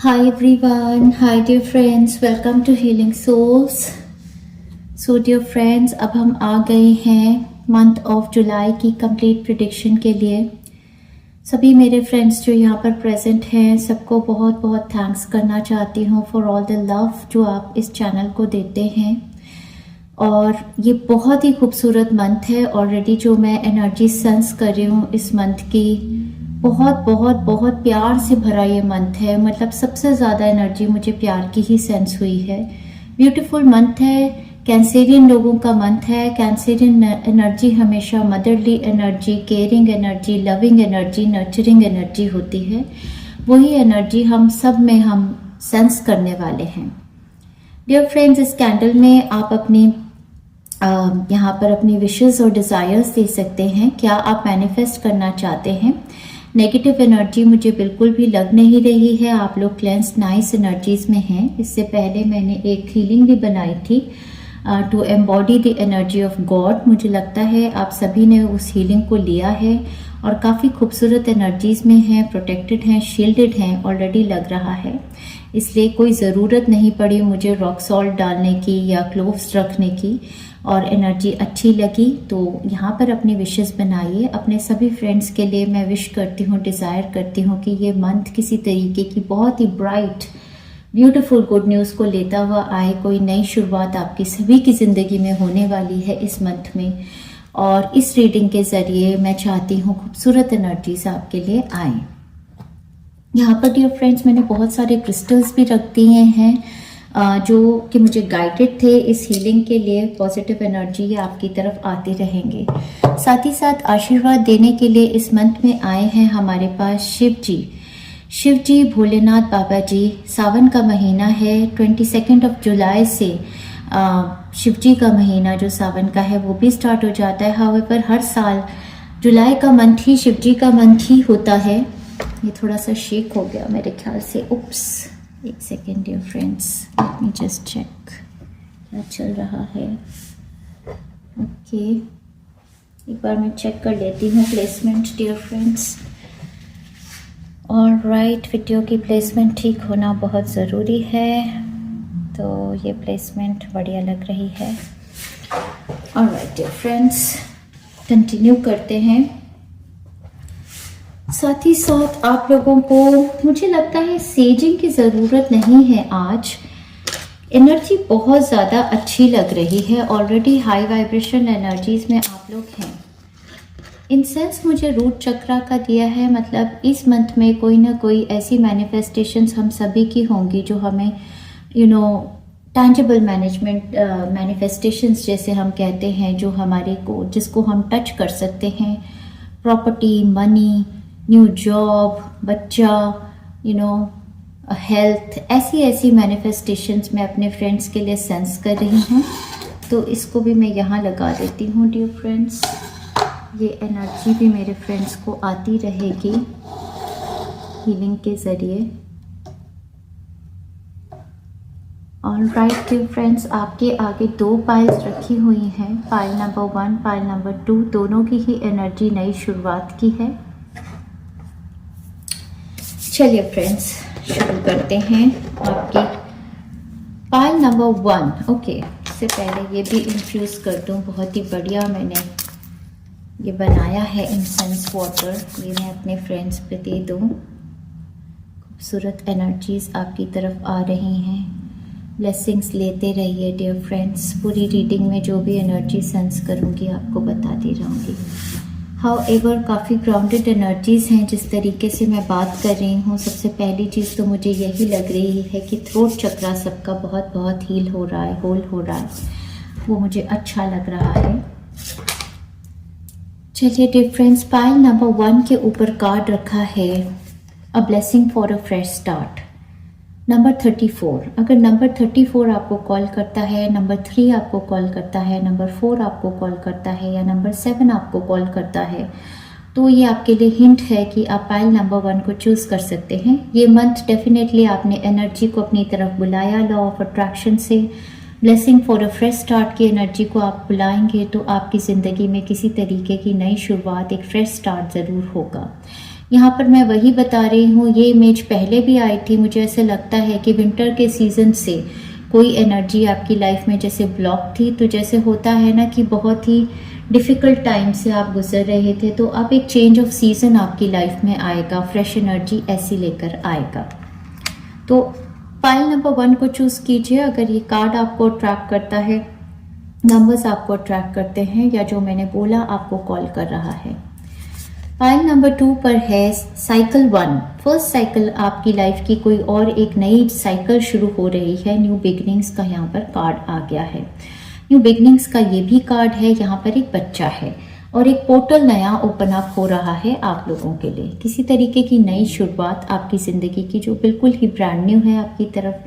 Hi everyone, hi dear friends, welcome to Healing Souls. So dear friends, अब हम आ गए हैं मंथ ऑफ जुलाई की कंप्लीट प्रिडिक्शन के लिए। सभी मेरे फ्रेंड्स जो यहाँ पर प्रेजेंट हैं सबको बहुत बहुत थैंक्स करना चाहती हूँ फॉर ऑल द लव जो आप इस चैनल को देते हैं। और ये बहुत ही खूबसूरत मंथ है। ऑलरेडी जो मैं एनर्जी सेंस कर रही हूँ इस मंथ की, बहुत बहुत बहुत प्यार से भरा ये मंथ है। मतलब सबसे ज़्यादा एनर्जी मुझे प्यार की ही सेंस हुई है। ब्यूटीफुल मंथ है, कैंसेरियन लोगों का मंथ है। कैंसेरियन एनर्जी हमेशा motherly energy, caring energy, loving energy, nurturing energy होती है। वही एनर्जी हम सब में हम सेंस करने वाले हैं। डियर फ्रेंड्स, इस कैंडल में आप अपनी यहाँ पर अपनी विशेस और डिज़ायर्स दे सकते हैं। क्या आप मैनिफेस्ट करना चाहते हैं? नेगेटिव एनर्जी मुझे बिल्कुल भी लग नहीं रही है। आप लोग क्लेंस्ड नाइस एनर्जीज में हैं। इससे पहले मैंने एक हीलिंग भी बनाई थी to embody the energy of God. मुझे लगता है आप सभी ने उस हीलिंग को लिया है और काफ़ी खूबसूरत एनर्जीज में हैं, प्रोटेक्टेड हैं, शील्डेड हैं ऑलरेडी लग रहा है। इसलिए कोई ज़रूरत नहीं पड़ी मुझे रॉक सॉल्ट डालने की या क्लोव्स रखने की, और एनर्जी अच्छी लगी तो यहाँ पर अपनी विशेस बनाइए। अपने सभी फ्रेंड्स के लिए मैं विश करती हूँ, डिज़ायर करती हूँ कि ये मंथ किसी तरीके की बहुत ही ब्राइट ब्यूटीफुल गुड न्यूज़ को लेता हुआ आए। कोई नई शुरुआत आपकी सभी की ज़िंदगी में होने वाली है इस मंथ में, और इस रीडिंग के ज़रिए मैं चाहती हूँ खूबसूरत एनर्जीज आपके लिए आए। यहाँ पर डियर फ्रेंड्स मैंने बहुत सारे क्रिस्टल्स भी रख दिए हैं जो कि मुझे गाइडेड थे इस हीलिंग के लिए। पॉजिटिव एनर्जी आपकी तरफ आते रहेंगे। साथ ही साथ आशीर्वाद देने के लिए इस मंथ में आए हैं हमारे पास शिव जी भोलेनाथ बाबा जी। सावन का महीना है, 22 जुलाई से शिव जी का महीना जो सावन का है वो भी स्टार्ट हो जाता है। हाउएवर हर साल जुलाई का मंथ ही शिव जी का मंथ ही होता है। ये थोड़ा सा शेक हो गया मेरे ख्याल से, उप्स, एक second dear friends, let me just check क्या चल रहा है। ओके, एक बार मैं चेक कर लेती हूँ placement dear friends. Alright, video की प्लेसमेंट ठीक होना बहुत ज़रूरी है, तो ये प्लेसमेंट बढ़िया लग रही है। ऑलराइट डियर फ्रेंड्स, कंटिन्यू करते हैं। साथ ही साथ आप लोगों को मुझे लगता है सेजिंग की ज़रूरत नहीं है आज। एनर्जी बहुत ज़्यादा अच्छी लग रही है। ऑलरेडी हाई वाइब्रेशन एनर्जीज में आप लोग हैं। इंसेंस मुझे रूट चक्रा का दिया है। मतलब इस मंथ में कोई ना कोई ऐसी मैनिफेस्टेशंस हम सभी की होंगी जो हमें टैंजिबल मैनिफेस्टेशंस जैसे हम कहते हैं, जो हमारे को जिसको हम टच कर सकते हैं। प्रॉपर्टी, मनी, न्यू जॉब, बच्चा, हेल्थ, ऐसी मैनिफेस्टेशंस मैं अपने फ्रेंड्स के लिए सेंस कर रही हूँ। तो इसको भी मैं यहाँ लगा देती हूँ डियर फ्रेंड्स। ये एनर्जी भी मेरे फ्रेंड्स को आती रहेगी हीलिंग के ज़रिए। ऑलराइट डियर फ्रेंड्स, आपके आगे 2 पाइल्स रखी हुई हैं। पाइल नंबर 1, पाइल नंबर 2, दोनों की ही एनर्जी नई शुरुआत की है। चलिए फ्रेंड्स शुरू करते हैं आपकी पाइल नंबर 1। ओके, इससे पहले ये भी इन्फ्यूज़ कर दूँ। बहुत ही बढ़िया मैंने ये बनाया है इंसेंस वाटर, ये मैं अपने फ्रेंड्स पे दे दूँ। खूबसूरत एनर्जीज आपकी तरफ आ रही हैं। ब्लेसिंग्स लेते रहिए डियर फ्रेंड्स। पूरी रीडिंग में जो भी एनर्जी सेंस करूँगी आपको बताती रहूँगी। हाउएवर काफ़ी ग्राउंडेड एनर्जीज़ हैं जिस तरीके से मैं बात कर रही हूँ। सबसे पहली चीज़ तो मुझे यही लग रही है कि थ्रोट चक्रा सबका बहुत बहुत हील हो रहा है, होल हो रहा है, वो मुझे अच्छा लग रहा है। चलिए डियर फ्रेंड्स, पाइल नंबर 1 के ऊपर कार्ड रखा है a blessing for a fresh start. Number 34, अगर नंबर 34 आपको कॉल करता है, नंबर 3 आपको कॉल करता है, नंबर 4 आपको कॉल करता है, या नंबर 7 आपको कॉल करता है, तो ये आपके लिए हिंट है कि आप पाइल नंबर 1 को चूज़ कर सकते हैं। ये मंथ डेफिनेटली आपने एनर्जी को अपनी तरफ बुलाया। लॉ ऑफ अट्रैक्शन से blessing for a fresh start की एनर्जी को आप बुलाएंगे तो आपकी ज़िंदगी में किसी तरीके की नई शुरुआत, एक फ्रेश स्टार्ट ज़रूर होगा। यहाँ पर मैं वही बता रही हूँ, ये इमेज पहले भी आई थी। मुझे ऐसा लगता है कि विंटर के सीज़न से कोई एनर्जी आपकी लाइफ में जैसे ब्लॉक थी, तो जैसे होता है ना कि बहुत ही डिफ़िकल्ट टाइम से आप गुजर रहे थे, तो अब एक चेंज ऑफ सीज़न आपकी लाइफ में आएगा, फ्रेश एनर्जी ऐसी लेकर आएगा। तो पाइल नंबर 1 को चूज़ कीजिए। अगर ये कार्ड आपको अट्रैक्ट करता है, नंबर्स आपको अट्रैक्ट करते हैं, या जो मैंने बोला आपको कॉल कर रहा है। पाइल नंबर 2 पर है साइकिल 1। फर्स्ट साइकिल आपकी लाइफ की कोई और एक नई साइकिल शुरू हो रही है। न्यू बिगनिंग्स का यहाँ पर कार्ड आ गया है। न्यू बिगनिंग्स का ये भी कार्ड है। यहाँ पर एक बच्चा है और एक पोर्टल नया ओपन अप हो रहा है आप लोगों के लिए। किसी तरीके की नई शुरुआत आपकी ज़िंदगी की जो बिल्कुल ही ब्रांड न्यू है आपकी तरफ।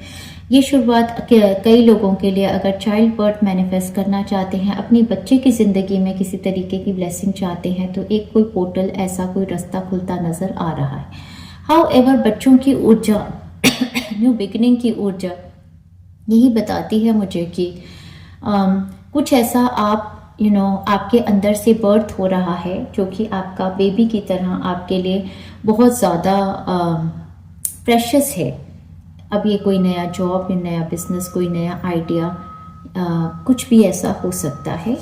ये शुरुआत कई लोगों के लिए, अगर चाइल्ड बर्थ मैनिफेस्ट करना चाहते हैं, अपनी बच्चे की ज़िंदगी में किसी तरीके की ब्लेसिंग चाहते हैं, तो एक कोई पोर्टल, ऐसा कोई रास्ता खुलता नज़र आ रहा है। हाउएवर बच्चों की ऊर्जा न्यू बिगिनिंग की ऊर्जा यही बताती है मुझे कि कुछ ऐसा आप आपके अंदर से बर्थ हो रहा है जो कि आपका बेबी की तरह आपके लिए बहुत ज़्यादा प्रेशियस है। अब ये कोई नया जॉब, नया बिजनेस, कोई नया आइडिया, कुछ भी ऐसा हो सकता है।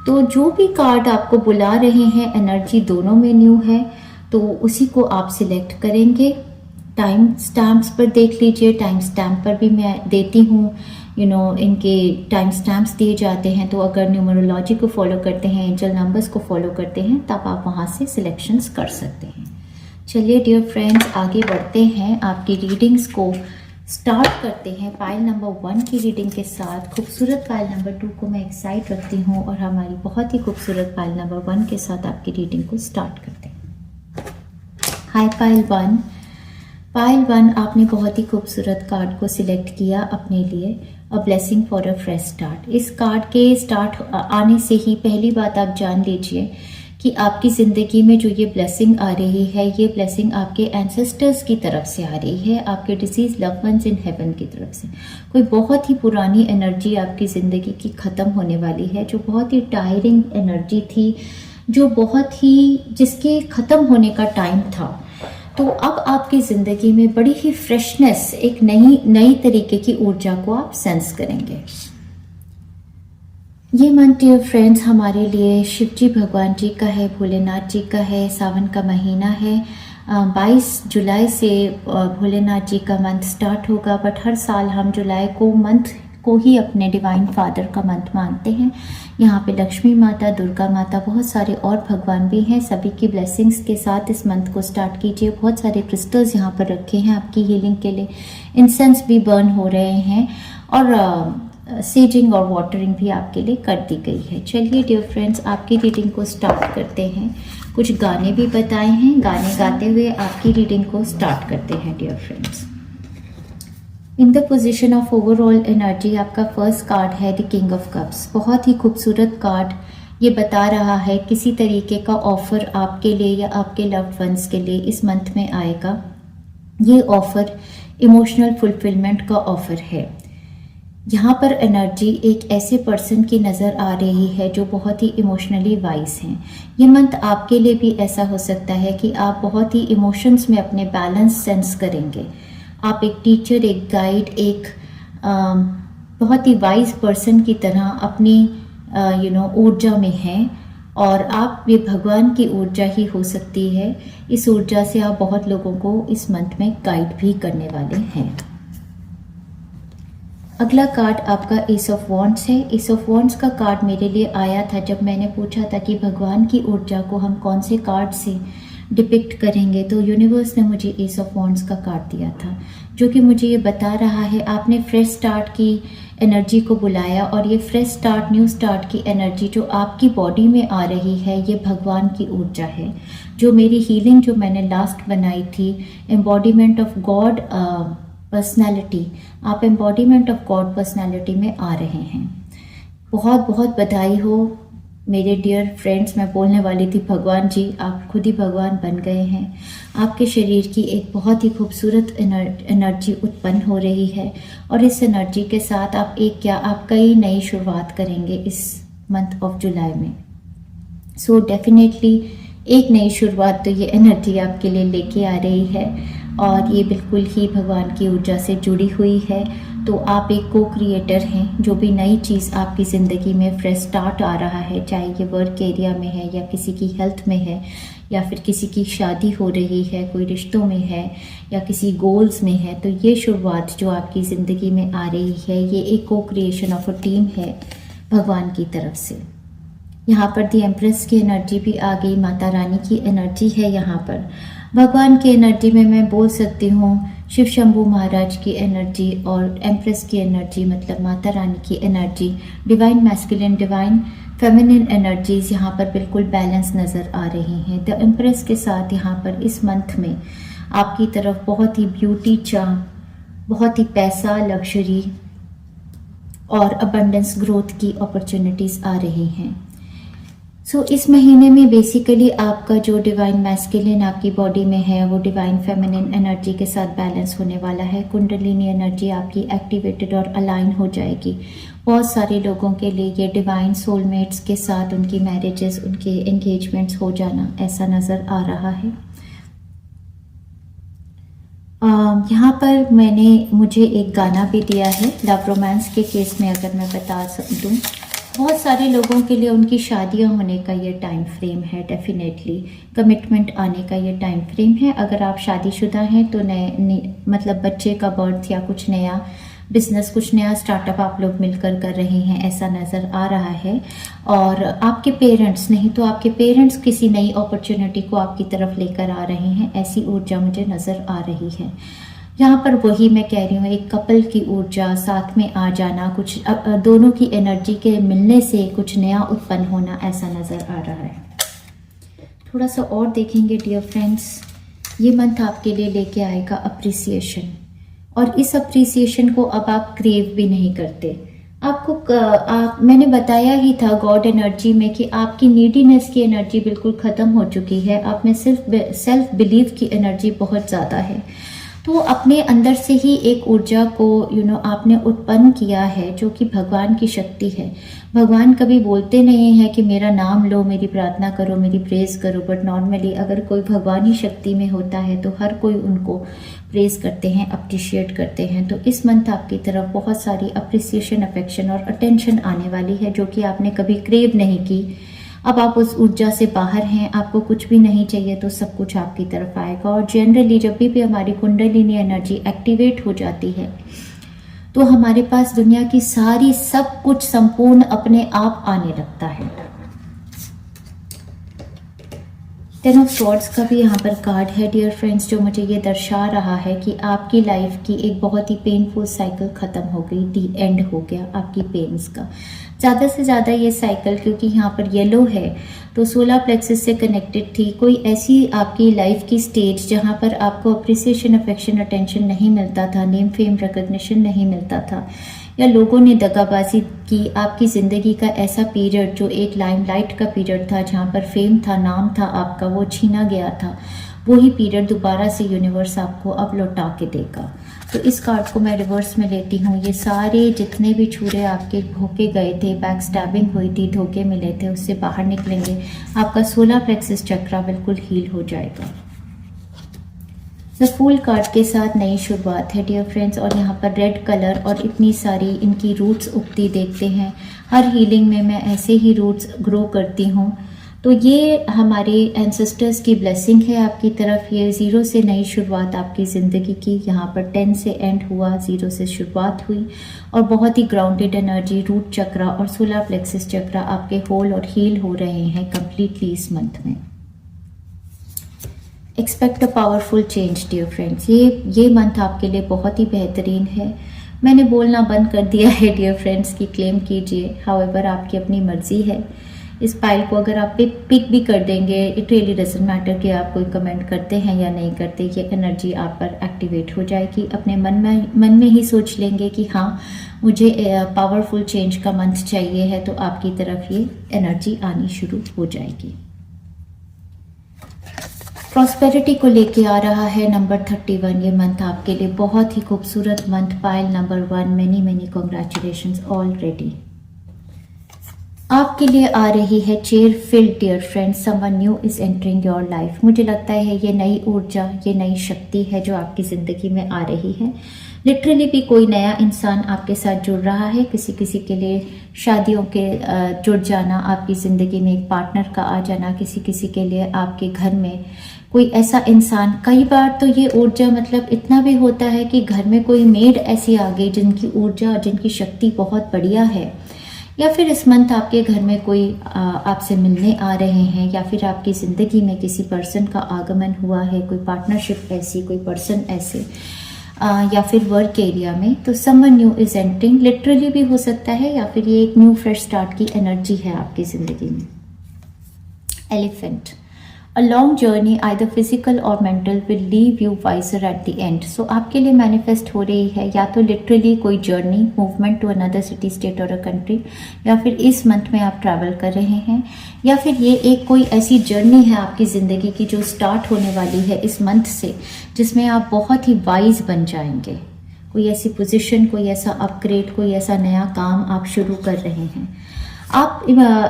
तो जो भी कार्ड आपको बुला रहे हैं, एनर्जी दोनों में न्यू है, तो उसी को आप सिलेक्ट करेंगे। टाइम स्टैम्प्स पर देख लीजिए। टाइम स्टैम्प पर भी मैं देती हूँ, इनके टाइम स्टैम्प्स दिए जाते हैं। तो अगर न्यूमरोलॉजी को फॉलो करते हैं, एंजल नंबर्स को फॉलो करते हैं, तब आप वहाँ से सिलेक्शंस कर सकते हैं। चलिए डियर फ्रेंड्स, आगे बढ़ते हैं। आपकी रीडिंग्स को स्टार्ट करते हैं पाइल नंबर 1 की रीडिंग के साथ। खूबसूरत पाइल नंबर 2 को मैं एक साइड रखती हूँ और हमारी बहुत ही खूबसूरत पाइल नंबर 1 के साथ आपकी रीडिंग को स्टार्ट करते हैं। हाय पाइल 1। पाइल 1, आपने बहुत ही खूबसूरत कार्ड को सिलेक्ट किया अपने लिए, a blessing for a fresh start. इस कार्ड के स्टार्ट आने से ही पहली बात आप जान लीजिए कि आपकी ज़िंदगी में जो ये ब्लेसिंग आ रही है, ये ब्लेसिंग आपके एंसेस्टर्स की तरफ से आ रही है, आपके deceased loved ones in heaven की तरफ से। कोई बहुत ही पुरानी एनर्जी आपकी ज़िंदगी की ख़त्म होने वाली है, जो बहुत ही टायरिंग एनर्जी थी, जो बहुत ही जिसके ख़त्म होने का टाइम था। तो अब आपकी ज़िंदगी में बड़ी ही फ्रेशनेस, एक नई तरीके की ऊर्जा को आप सेंस करेंगे। ये मंथ डियर फ्रेंड्स हमारे लिए शिव जी भगवान जी का है, भोलेनाथ जी का है। सावन का महीना है। 22 जुलाई से भोलेनाथ जी का मंथ स्टार्ट होगा, बट हर साल हम जुलाई को मंथ को ही अपने डिवाइन फादर का मंथ मानते हैं। यहाँ पे लक्ष्मी माता, दुर्गा माता, बहुत सारे और भगवान भी हैं। सभी की ब्लेसिंग्स के साथ इस मंथ को स्टार्ट कीजिए। बहुत सारे क्रिस्टल्स यहाँ पर रखे हैं आपकी हीलिंग के लिए। इंसेंस भी बर्न हो रहे हैं और सेजिंग और वाटरिंग भी आपके लिए कर दी गई है। चलिए डियर फ्रेंड्स, आपकी रीडिंग को स्टार्ट करते हैं। कुछ गाने भी बताए हैं, गाने गाते हुए आपकी रीडिंग को स्टार्ट करते हैं dear friends. In the position of overall energy आपका फर्स्ट कार्ड है द किंग ऑफ कप्स। बहुत ही खूबसूरत कार्ड। ये बता रहा है किसी तरीके का ऑफर आपके लिए या आपके लव्ड वंस के लिए इस मंथ में आएगा। ये ऑफर इमोशनल फुलफिलमेंट का ऑफर है। यहाँ पर एनर्जी एक ऐसे पर्सन की नज़र आ रही है जो बहुत ही इमोशनली वाइज हैं। ये मंथ आपके लिए भी ऐसा हो सकता है कि आप बहुत ही इमोशंस में अपने बैलेंस सेंस करेंगे। आप एक टीचर, एक गाइड, एक बहुत ही वाइज पर्सन की तरह अपनी ऊर्जा में हैं, और आप ये भगवान की ऊर्जा ही हो सकती है। इस ऊर्जा से आप बहुत लोगों को इस मंथ में गाइड भी करने वाले हैं। अगला कार्ड आपका एस ऑफ वॉन्ड्स है। एस ऑफ वॉन्ड्स का कार्ड मेरे लिए आया था जब मैंने पूछा था कि भगवान की ऊर्जा को हम कौन से कार्ड से डिपिक्ट करेंगे, तो यूनिवर्स ने मुझे एस ऑफ वॉन्ड्स का कार्ड दिया था, जो कि मुझे ये बता रहा है आपने फ्रेश स्टार्ट की एनर्जी को बुलाया, और ये फ्रेश स्टार्ट, न्यू स्टार्ट की एनर्जी जो आपकी बॉडी में आ रही है, ये भगवान की ऊर्जा है। जो मेरी हीलिंग जो मैंने लास्ट बनाई थी, एम्बॉडीमेंट ऑफ गॉड पर्सनैलिटी, आप एम्बॉडीमेंट ऑफ गॉड पर्सनैलिटी में आ रहे हैं। बहुत बहुत बधाई हो मेरे डियर फ्रेंड्स। मैं बोलने वाली थी भगवान जी, आप खुद ही भगवान बन गए हैं। आपके शरीर की एक बहुत ही खूबसूरत एनर्जी उत्पन्न हो रही है, और इस एनर्जी के साथ आप आप कई नई शुरुआत करेंगे इस मंथ ऑफ जुलाई में। सो डेफिनेटली एक नई शुरुआत तो ये एनर्जी आपके लिए लेके आ रही है और ये बिल्कुल ही भगवान की ऊर्जा से जुड़ी हुई है। तो आप एक को क्रिएटर हैं। जो भी नई चीज़ आपकी ज़िंदगी में फ्रेश स्टार्ट आ रहा है, चाहे ये वर्क एरिया में है या किसी की हेल्थ में है या फिर किसी की शादी हो रही है, कोई रिश्तों में है या किसी गोल्स में है, तो ये शुरुआत जो आपकी ज़िंदगी में आ रही है ये एक को क्रिएशन ऑफ अ टीम है भगवान की तरफ से। यहाँ पर दी एम्प्रेस की एनर्जी भी आ गई, माता रानी की एनर्जी है। यहाँ पर भगवान की एनर्जी में मैं बोल सकती हूँ शिव शंभू महाराज की एनर्जी और एम्प्रेस की एनर्जी, मतलब माता रानी की energy, divine masculine divine feminine energies यहाँ पर बिल्कुल बैलेंस नज़र आ रही हैं। द एम्प्रेस के साथ यहाँ पर इस मंथ में आपकी तरफ बहुत ही ब्यूटी चार्म, बहुत ही पैसा, लग्जरी और अबंडेंस ग्रोथ की अपॉर्चुनिटीज़ आ रही हैं। इस महीने में बेसिकली आपका जो डिवाइन मैस्कुलिन आपकी बॉडी में है वो डिवाइन फेमिनिन एनर्जी के साथ बैलेंस होने वाला है। कुंडलिनी एनर्जी आपकी एक्टिवेटेड और अलाइन हो जाएगी। बहुत सारे लोगों के लिए ये डिवाइन सोलमेट्स के साथ उनकी मैरिजेस, उनके एंगेजमेंट्स हो जाना ऐसा नज़र आ रहा है। यहाँ पर मुझे एक गाना भी दिया है लव रोमांस के केस में, अगर मैं बता दूँ, बहुत सारे लोगों के लिए उनकी शादियां होने का ये टाइम फ्रेम है। डेफिनेटली कमिटमेंट आने का ये टाइम फ्रेम है। अगर आप शादीशुदा हैं तो मतलब बच्चे का बर्थ या कुछ नया बिजनेस, कुछ नया स्टार्टअप आप लोग मिलकर कर रहे हैं ऐसा नज़र आ रहा है। और आपके पेरेंट्स, नहीं तो आपके पेरेंट्स किसी नई अपॉर्चुनिटी को आपकी तरफ लेकर आ रहे हैं, ऐसी ऊर्जा मुझे नज़र आ रही है। यहाँ पर वही मैं कह रही हूँ, एक कपल की ऊर्जा साथ में आ जाना, कुछ दोनों की एनर्जी के मिलने से कुछ नया उत्पन्न होना ऐसा नज़र आ रहा है। थोड़ा सा और देखेंगे डियर फ्रेंड्स, ये मंथ आपके लिए लेके आएगा अप्रिसिएशन, और इस अप्रिसिएशन को अब आप क्रेव भी नहीं करते। आपको मैंने बताया ही था गॉड एनर्जी में कि आपकी नीडीनेस की एनर्जी बिल्कुल ख़त्म हो चुकी है। आप में सेल्फ बिलीव की एनर्जी बहुत ज़्यादा है। तो अपने अंदर से ही एक ऊर्जा को आपने उत्पन्न किया है जो कि भगवान की शक्ति है। भगवान कभी बोलते नहीं है कि मेरा नाम लो, मेरी प्रार्थना करो, मेरी प्रेज करो, बट नॉर्मली अगर कोई भगवानी शक्ति में होता है तो हर कोई उनको प्रेज करते हैं, अप्रिशिएट करते हैं। तो इस मंथ आपकी तरफ बहुत सारी अप्रिसिएशन, अफेक्शन और अटेंशन आने वाली है जो कि आपने कभी क्रेव नहीं की। अब आप उस ऊर्जा से बाहर हैं, आपको कुछ भी नहीं चाहिए तो सब कुछ आपकी तरफ आएगा। और जनरली जब भी हमारी कुंडलिनी एनर्जी एक्टिवेट हो जाती है तो हमारे पास दुनिया की सारी सब कुछ संपूर्ण अपने आप आने लगता है। टेन ऑफ स्वॉर्ड्स का भी यहाँ पर कार्ड है डियर फ्रेंड्स, जो मुझे ये दर्शा रहा है कि आपकी लाइफ की एक बहुत ही पेनफुल साइकिल ख़त्म हो गई, दी एंड हो गया आपकी पेन्स का। ज़्यादा से ज़्यादा ये साइकिल, क्योंकि यहाँ पर येलो है तो सोलर प्लेक्सस से कनेक्टेड थी। कोई ऐसी आपकी लाइफ की स्टेज जहाँ पर आपको अप्रिसिएशन, अफेक्शन, अटेंशन नहीं मिलता था, नेम फेम रिकॉग्निशन नहीं मिलता था, या लोगों ने दगाबाजी की। आपकी ज़िंदगी का ऐसा पीरियड जो एक लाइमलाइट का पीरियड था, जहाँ पर फेम था, नाम था आपका, वो छीना गया था, वही पीरियड दोबारा से यूनिवर्स आपको अब लौटा के देगा। तो इस कार्ड को मैं रिवर्स में लेती हूँ। ये सारे जितने भी छुरे आपके धोखे गए थे, बैक स्टैबिंग हुई थी, धोखे मिले थे, उससे बाहर निकलेंगे। आपका सोलर प्लेक्सस चक्रा बिल्कुल हील हो जाएगा। द फूल कार्ड के साथ नई शुरुआत है डियर फ्रेंड्स, और यहाँ पर रेड कलर और इतनी सारी इनकी रूट्स उगती देखते हैं। हर हीलिंग में मैं ऐसे ही रूट्स ग्रो करती हूँ। तो ये हमारे एंसेस्टर्स की ब्लेसिंग है आपकी तरफ। ये 0 से नई शुरुआत आपकी ज़िंदगी की, यहाँ पर 10 से एंड हुआ, 0 से शुरुआत हुई, और बहुत ही ग्राउंडेड एनर्जी, रूट चक्रा और सोलर प्लेक्सस चक्रा आपके होल और हील हो रहे हैं कम्प्लीटली इस मंथ में। Expect a powerful change dear friends. ये मंथ आपके लिए बहुत ही बेहतरीन है। मैंने बोलना बंद कर दिया है डियर फ्रेंड्स कि क्लेम कीजिए, हाउएवर आपकी अपनी मर्जी है। इस पाइल को अगर आप पिक भी कर देंगे, इट रियली डजंट मैटर कि आप कोई कमेंट करते हैं या नहीं करते, ये एनर्जी आप पर एक्टिवेट हो जाएगी। अपने मन में ही सोच लेंगे कि हाँ मुझे पावरफुल चेंज का मंथ चाहिए है, तो आपकी तरफ ये एनर्जी आनी शुरू हो जाएगी। प्रॉस्पेरिटी को लेके आ रहा है नंबर 31। ये मंथ आपके लिए बहुत ही खूबसूरत month. Pile number 1, many congratulations already. आपके लिए आ रही है chair field dear friends, someone new is entering your life. मुझे लगता है ये नई ऊर्जा, ये नई शक्ति है जो आपकी ज़िंदगी में आ रही है। लिटरली भी कोई नया इंसान आपके साथ जुड़ रहा है। किसी किसी के लिए शादियों के जुड़ जाना, आपकी ज़िंदगी में एक पार्टनर का आ जाना, किसी किसी के लिए आपके घर में कोई ऐसा इंसान। कई बार तो ये ऊर्जा मतलब इतना भी होता है कि घर में कोई मेड ऐसी आ गई जिनकी ऊर्जा और जिनकी शक्ति बहुत बढ़िया है, या फिर इस मंथ आपके घर में कोई आपसे मिलने आ रहे हैं, या फिर आपकी ज़िंदगी में किसी पर्सन का आगमन हुआ है, कोई पार्टनरशिप ऐसी, कोई पर्सन ऐसे, या फिर वर्क एरिया में। तो someone new is entering, literally भी हो सकता है, या फिर ये एक न्यू फ्रेश स्टार्ट की एनर्जी है आपकी ज़िंदगी में। Elephant, a long journey either physical और mental will leave you wiser at the end. So आपके लिए मैनिफेस्ट हो रही है या तो लिटरली कोई journey, movement to another city, state और अ कंट्री, या फिर इस मंथ में आप ट्रैवल कर रहे हैं, या फिर ये एक कोई ऐसी जर्नी है आपकी ज़िंदगी की जो स्टार्ट होने वाली है इस मंथ से, जिसमें आप बहुत ही वाइज बन जाएंगे। कोई ऐसी पोजीशन, कोई ऐसा अपग्रेड, कोई ऐसा नया काम आप शुरू कर रहे हैं। आप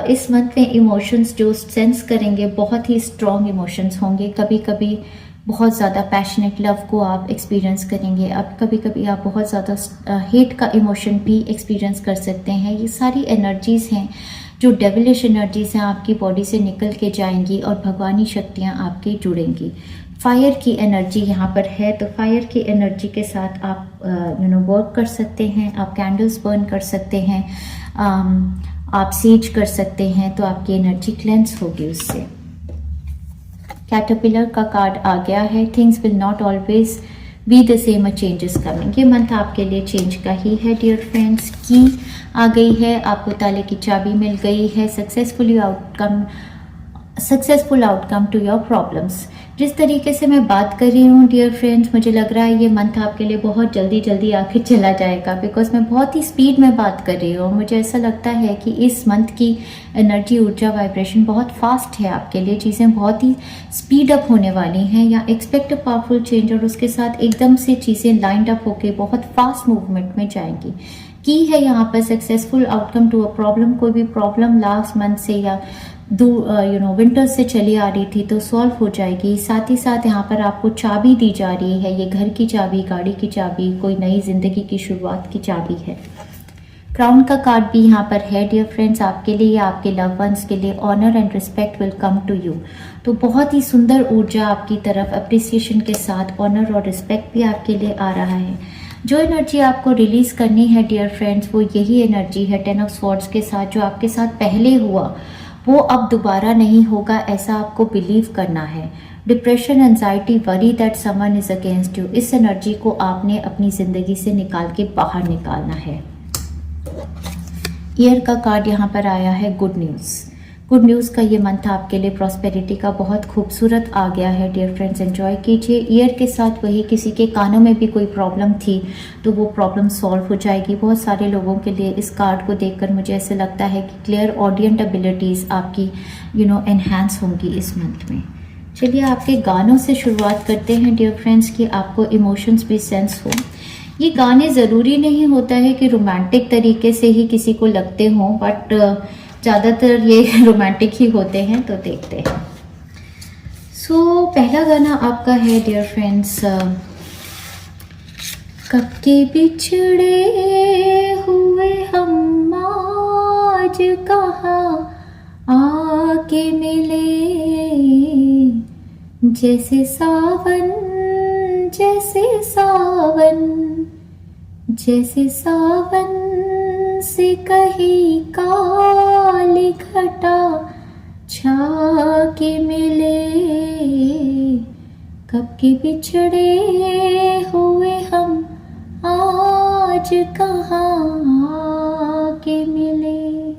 इस मंथ में इमोशंस जो सेंस करेंगे, बहुत ही स्ट्रॉन्ग इमोशंस होंगे। कभी कभी बहुत ज़्यादा पैशनेट लव को आप एक्सपीरियंस करेंगे, अब कभी कभी आप बहुत ज़्यादा हेट का इमोशन भी एक्सपीरियंस कर सकते हैं। ये सारी एनर्जीज़ हैं जो डेविलिश एनर्जीज़ हैं, आपकी बॉडी से निकल के जाएंगी और भगवानी शक्तियाँ आपकी जुड़ेंगी। फायर की एनर्जी यहाँ पर है, तो फायर की एनर्जी के साथ आप वर्क कर सकते हैं। आप कैंडल्स बर्न कर सकते हैं, आप सेज कर सकते हैं, तो आपकी एनर्जी क्लेंस होगी उससे। कैटरपिलर का कार्ड आ गया है। Things will not always be the same, a change is coming. ये मंथ आपके लिए चेंज का ही है डियर फ्रेंड्स। की आ गई है, आपको ताले की चाबी मिल गई है। Successful outcome to your problems. जिस तरीके से मैं बात कर रही हूँ डियर फ्रेंड्स, मुझे लग रहा है ये मंथ आपके लिए बहुत जल्दी जल्दी आके चला जाएगा, बिकॉज मैं बहुत ही स्पीड में बात कर रही हूँ। मुझे ऐसा लगता है कि इस मंथ की एनर्जी, ऊर्जा, वाइब्रेशन बहुत फास्ट है आपके लिए। चीज़ें बहुत ही स्पीड अप होने वाली हैं, या एक्सपेक्ट अ पावरफुल चेंज, और उसके साथ एकदम से चीज़ें लाइंड अप होके बहुत फास्ट मूवमेंट में जाएंगी। की है यहाँ पर successful outcome to a problem. कोई भी प्रॉब्लम लास्ट मंथ से या विंटर से चली आ रही थी तो सॉल्व हो जाएगी। साथ ही साथ यहाँ पर आपको चाबी दी जा रही है, ये घर की चाबी, गाड़ी की चाबी, कोई नई जिंदगी की शुरुआत की चाबी है। क्राउन का कार्ड भी यहाँ पर है डियर फ्रेंड्स, आपके लिए या आपके लव वंस के लिए। Honour and respect will come to you. तो बहुत ही सुंदर ऊर्जा आपकी तरफ, अप्रिसिएशन के साथ ऑनर और रिस्पेक्ट भी आपके लिए आ रहा है। जो एनर्जी आपको रिलीज करनी है डियर फ्रेंड्स, वो यही एनर्जी है 10 ऑफ स्वॉर्ड्स के साथ। जो आपके साथ पहले हुआ वो अब दोबारा नहीं होगा, ऐसा आपको बिलीव करना है। Depression, anxiety, worry that someone is against you, इस एनर्जी को आपने अपनी जिंदगी से निकाल के बाहर निकालना है। ईयर का कार्ड यहाँ पर आया है गुड न्यूज़। गुड न्यूज़ का ये मंथ आपके लिए प्रॉस्पेरिटी का बहुत खूबसूरत आ गया है डियर फ्रेंड्स, एंजॉय कीजिए। ईयर के साथ वही, किसी के कानों में भी कोई प्रॉब्लम थी तो वो प्रॉब्लम सॉल्व हो जाएगी। बहुत सारे लोगों के लिए इस कार्ड को देखकर मुझे ऐसे लगता है कि क्लियर ऑडियंट एबिलिटीज़ आपकी एनहांस होंगी इस मंथ में। चलिए आपके गानों से शुरुआत करते हैं डियर फ्रेंड्स, कि आपको इमोशंस भी सेंस हो। ये गाने ज़रूरी नहीं होता है कि रोमांटिक तरीके से ही किसी को लगते हों, बट ज़्यादातर ये रोमांटिक ही होते हैं, तो देखते हैं। सो पहला गाना आपका है डियर फ्रेंड्स, कब के बिछड़े हुए हम आज कहाँ आके मिले, जैसे सावन जैसे सावन जैसे सावन से कहीं काली घटा छा के मिले, कब के बिछड़े हुए हम आज कहाँ के मिले।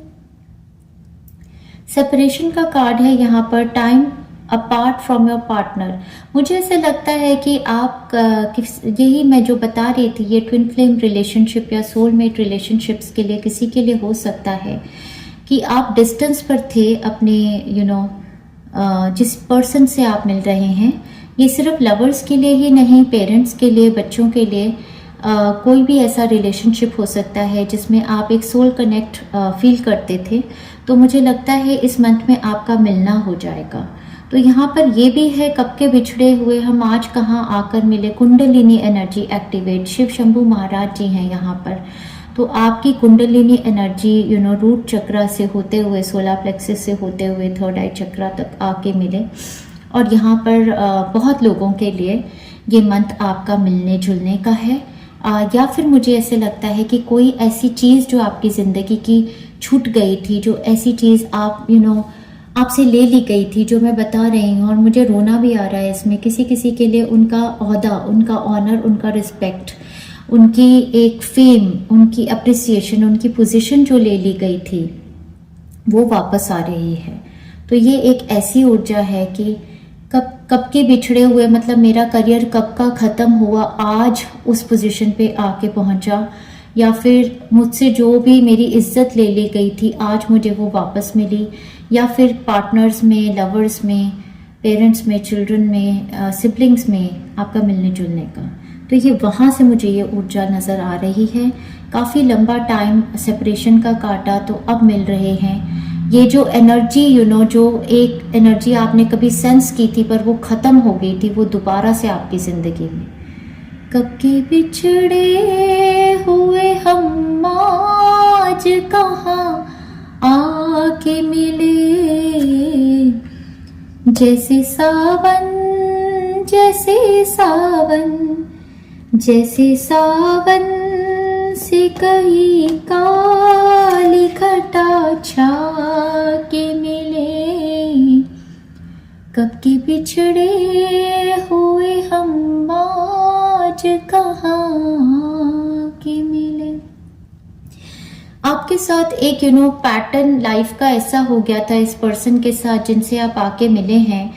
सेपरेशन का कार्ड है यहाँ पर, time apart from your partner. मुझे ऐसे लगता है कि आप यही मैं जो बता रही थी, ये ट्विन फ्लेम रिलेशनशिप या सोलमेट रिलेशनशिप्स के लिए किसी के लिए हो सकता है कि आप डिस्टेंस पर थे अपने जिस पर्सन से आप मिल रहे हैं। ये सिर्फ लवर्स के लिए ही नहीं, पेरेंट्स के लिए, बच्चों के लिए कोई भी ऐसा रिलेशनशिप हो सकता है जिसमें आप एक सोल कनेक्ट फील करते थे, तो मुझे लगता है इस मंथ में आपका मिलना हो जाएगा। तो यहाँ पर ये भी है, कब के बिछड़े हुए हम आज कहाँ आकर मिले, कुंडलिनी एनर्जी एक्टिवेट, शिव शंभू महाराज जी हैं यहाँ पर। तो आपकी कुंडलिनी एनर्जी रूट चक्रा से होते हुए, सोलर प्लेक्सस से होते हुए थर्ड आई चक्रा तक आके मिले। और यहाँ पर बहुत लोगों के लिए ये मंथ आपका मिलने जुलने का है। या फिर मुझे ऐसे लगता है कि कोई ऐसी चीज़ जो आपकी ज़िंदगी की छूट गई थी, जो ऐसी चीज़ आप आपसे ले ली गई थी, जो मैं बता रही हूँ, और मुझे रोना भी आ रहा है इसमें। किसी किसी के लिए उनका ओहदा, उनका ऑनर, उनका रिस्पेक्ट, उनकी एक फेम, उनकी अप्रिसिएशन, उनकी पोजीशन जो ले ली गई थी वो वापस आ रही है। तो ये एक ऐसी ऊर्जा है कि कब के बिछड़े हुए, मतलब मेरा करियर कब का ख़त्म हुआ, आज उस पोजीशन पे आके पहुंचा, या फिर मुझसे जो भी मेरी इज्जत ले ली गई थी आज मुझे वो वापस मिली, या फिर पार्टनर्स में, लवर्स में, पेरेंट्स में, चिल्ड्रन में, सिबलिंग्स में आपका मिलने जुलने का। तो ये वहाँ से मुझे ये ऊर्जा नज़र आ रही है। काफ़ी लंबा टाइम सेपरेशन का काटा, तो अब मिल रहे हैं। ये जो एनर्जी जो एक एनर्जी आपने कभी सेंस की थी पर वो ख़त्म हो गई थी, वो दोबारा से आपकी ज़िंदगी में। कब के बिछड़े हुए हम आज कहाँ आके मिले, जैसे सावन, जैसे सावन, जैसे सावन से कहीं काली घटा छा के मिले। कब के बिछड़े हुए हम आज कहाँ के मिले। आपके साथ एक पैटर्न लाइफ का ऐसा हो गया था इस पर्सन के साथ जिनसे आप आके मिले हैं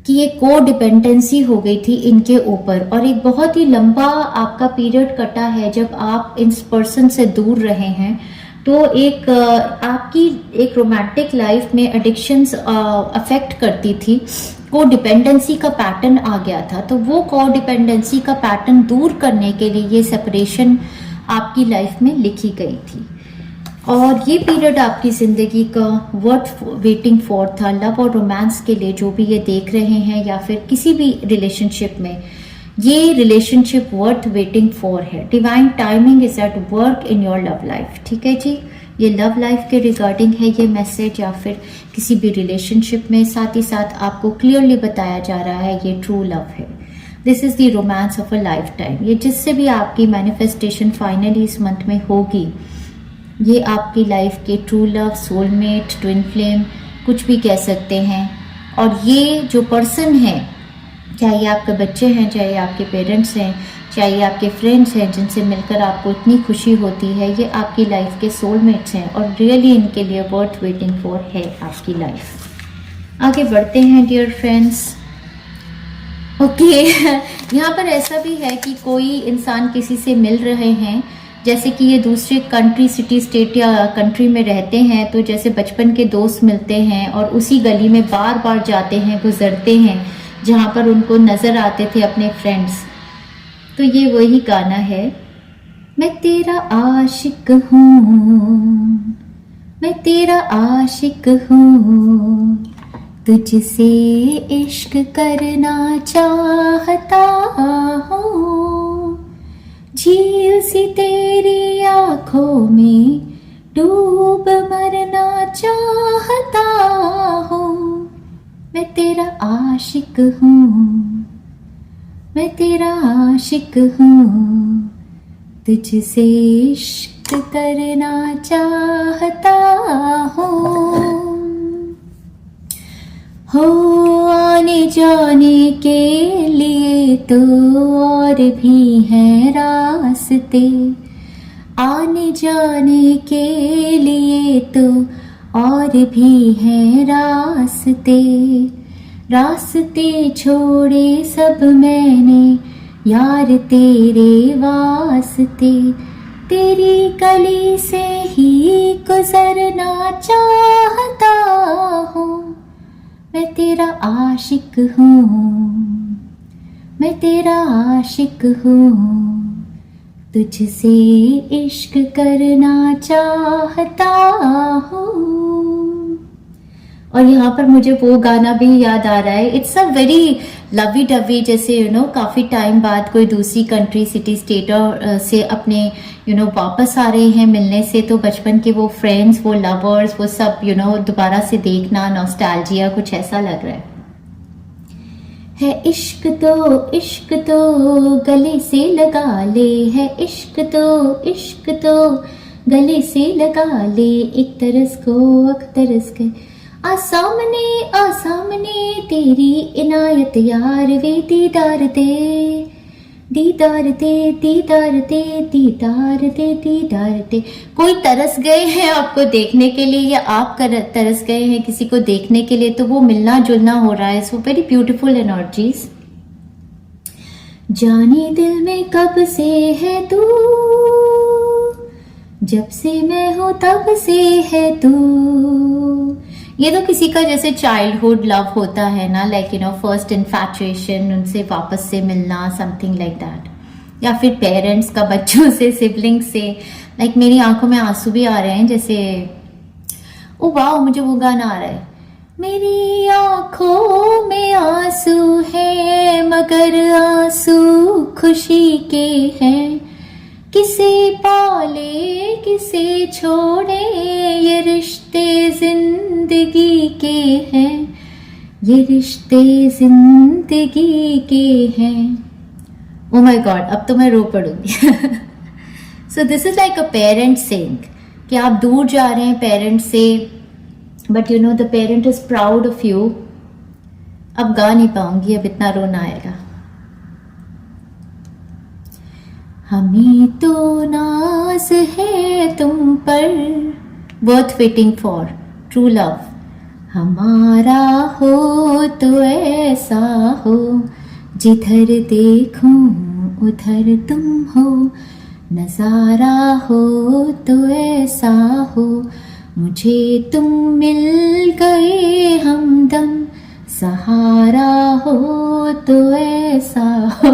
कि ये को डिपेंडेंसी हो गई थी इनके ऊपर, और एक बहुत ही लंबा आपका पीरियड कटा है जब आप इस पर्सन से दूर रहे हैं। तो एक आपकी एक रोमांटिक लाइफ में एडिक्शंस अफेक्ट करती थी, को डिपेंडेंसी का पैटर्न आ गया था। तो वो को डिपेंडेंसी का पैटर्न दूर करने के लिए ये सेपरेशन आपकी लाइफ में लिखी गई थी। और ये पीरियड आपकी ज़िंदगी का वर्थ वेटिंग फॉर था, लव और रोमांस के लिए। जो भी ये देख रहे हैं या फिर किसी भी रिलेशनशिप में, ये रिलेशनशिप वर्थ वेटिंग फॉर है। Divine timing is at work in your love life. ठीक है जी, ये लव लाइफ के रिगार्डिंग है ये मैसेज, या फिर किसी भी रिलेशनशिप में। साथ ही साथ आपको क्लियरली बताया जा रहा है ये ट्रू लव है। This is the romance of a life time. ये जिससे भी आपकी मैनिफेस्टेशन फाइनली इस मंथ में होगी, ये आपकी लाइफ के true love, soulmate, twin flame, कुछ भी कह सकते हैं। और ये जो पर्सन है, चाहे आपके बच्चे हैं, चाहे आपके पेरेंट्स हैं, चाहे आपके फ्रेंड्स हैं जिनसे मिलकर आपको इतनी खुशी होती है, ये आपकी लाइफ के सोलमेट्स हैं और रियली इनके लिए वर्थ वेटिंग फॉर है आपकी लाइफ। आगे बढ़ते हैं डियर फ्रेंड्स। ओके यहाँ पर ऐसा भी है कि कोई इंसान किसी से मिल रहे हैं, जैसे कि ये दूसरे कंट्री, सिटी, स्टेट या कंट्री में रहते हैं, तो जैसे बचपन के दोस्त मिलते हैं और उसी गली में बार बार जाते हैं, गुजरते हैं जहाँ पर उनको नज़र आते थे अपने फ्रेंड्स। तो ये वही गाना है, मैं तेरा आशिक हूँ, मैं तेरा आशिक हूँ, तुझसे इश्क करना चाहता हूँ, झील सी तेरी आँखों में डूब मरना चाहता हूँ, मैं तेरा आशिक हूँ, मैं तेरा आशिक हूँ, तुझसे इश्क करना चाहता हूँ। हो आने जाने के लिए तो और भी हैं रास्ते, आने जाने के लिए तो और भी हैं रास्ते, रास्ते छोड़े सब मैंने यार तेरे वास्ते, तेरी गली से ही गुजरना चाहता हूँ, मैं तेरा आशिक हूँ, मैं तेरा आशिक हूँ, तुझसे इश्क करना चाहता हूँ। और यहाँ पर मुझे वो गाना भी याद आ रहा है, it's a very lovey dovey, जैसे काफ़ी टाइम बाद कोई दूसरी कंट्री सिटी स्टेट से अपने वापस आ रहे हैं मिलने से, तो बचपन के वो फ्रेंड्स, वो लवर्स, वो सब दोबारा से देखना, नॉस्टैल्जिया, कुछ ऐसा लग रहा है इश्क तो गले से लगा ले, है इश्क तो गले से लगा ले, एक तरस को अख्तरस के आसामने तेरी इनायत यार वे, दीदार दे। कोई तरस गए हैं आपको देखने के लिए, या आप तरस गए हैं किसी को देखने के लिए, तो वो मिलना जुलना हो रहा है। So very beautiful energies. जाने दिल में कब से है तू, जब से मैं हूं तब से है तू। ये तो किसी का जैसे चाइल्डहुड लव होता है ना, लाइक फर्स्ट इन्फैचुएशन, उनसे वापस से मिलना, समथिंग लाइक दैट। या फिर पेरेंट्स का बच्चों से, सिबलिंग से। लाइक मेरी आंखों में आंसू भी आ रहे हैं, जैसे ओ वाह, मुझे वो गाना आ रहा है, मेरी आंखों में आंसू है मगर आंसू खुशी के हैं, किसे पाले किसे छोड़े ये रिश्ते जिंदगी के हैं, ये रिश्ते जिंदगी के हैं। ओ माय गॉड, अब तो मैं रो पड़ूंगी। So this is like a parent saying कि आप दूर जा रहे हैं पेरेंट से, but the parent is proud of you. अब गा नहीं पाऊंगी, अब इतना रोना आएगा। हमें तो नाज है तुम पर, worth waiting for, true love. हमारा हो तो ऐसा हो, जिधर देखूं उधर तुम हो, नजारा हो तो ऐसा हो, मुझे तुम मिल गए हमदम, सहारा हो तो ऐसा हो।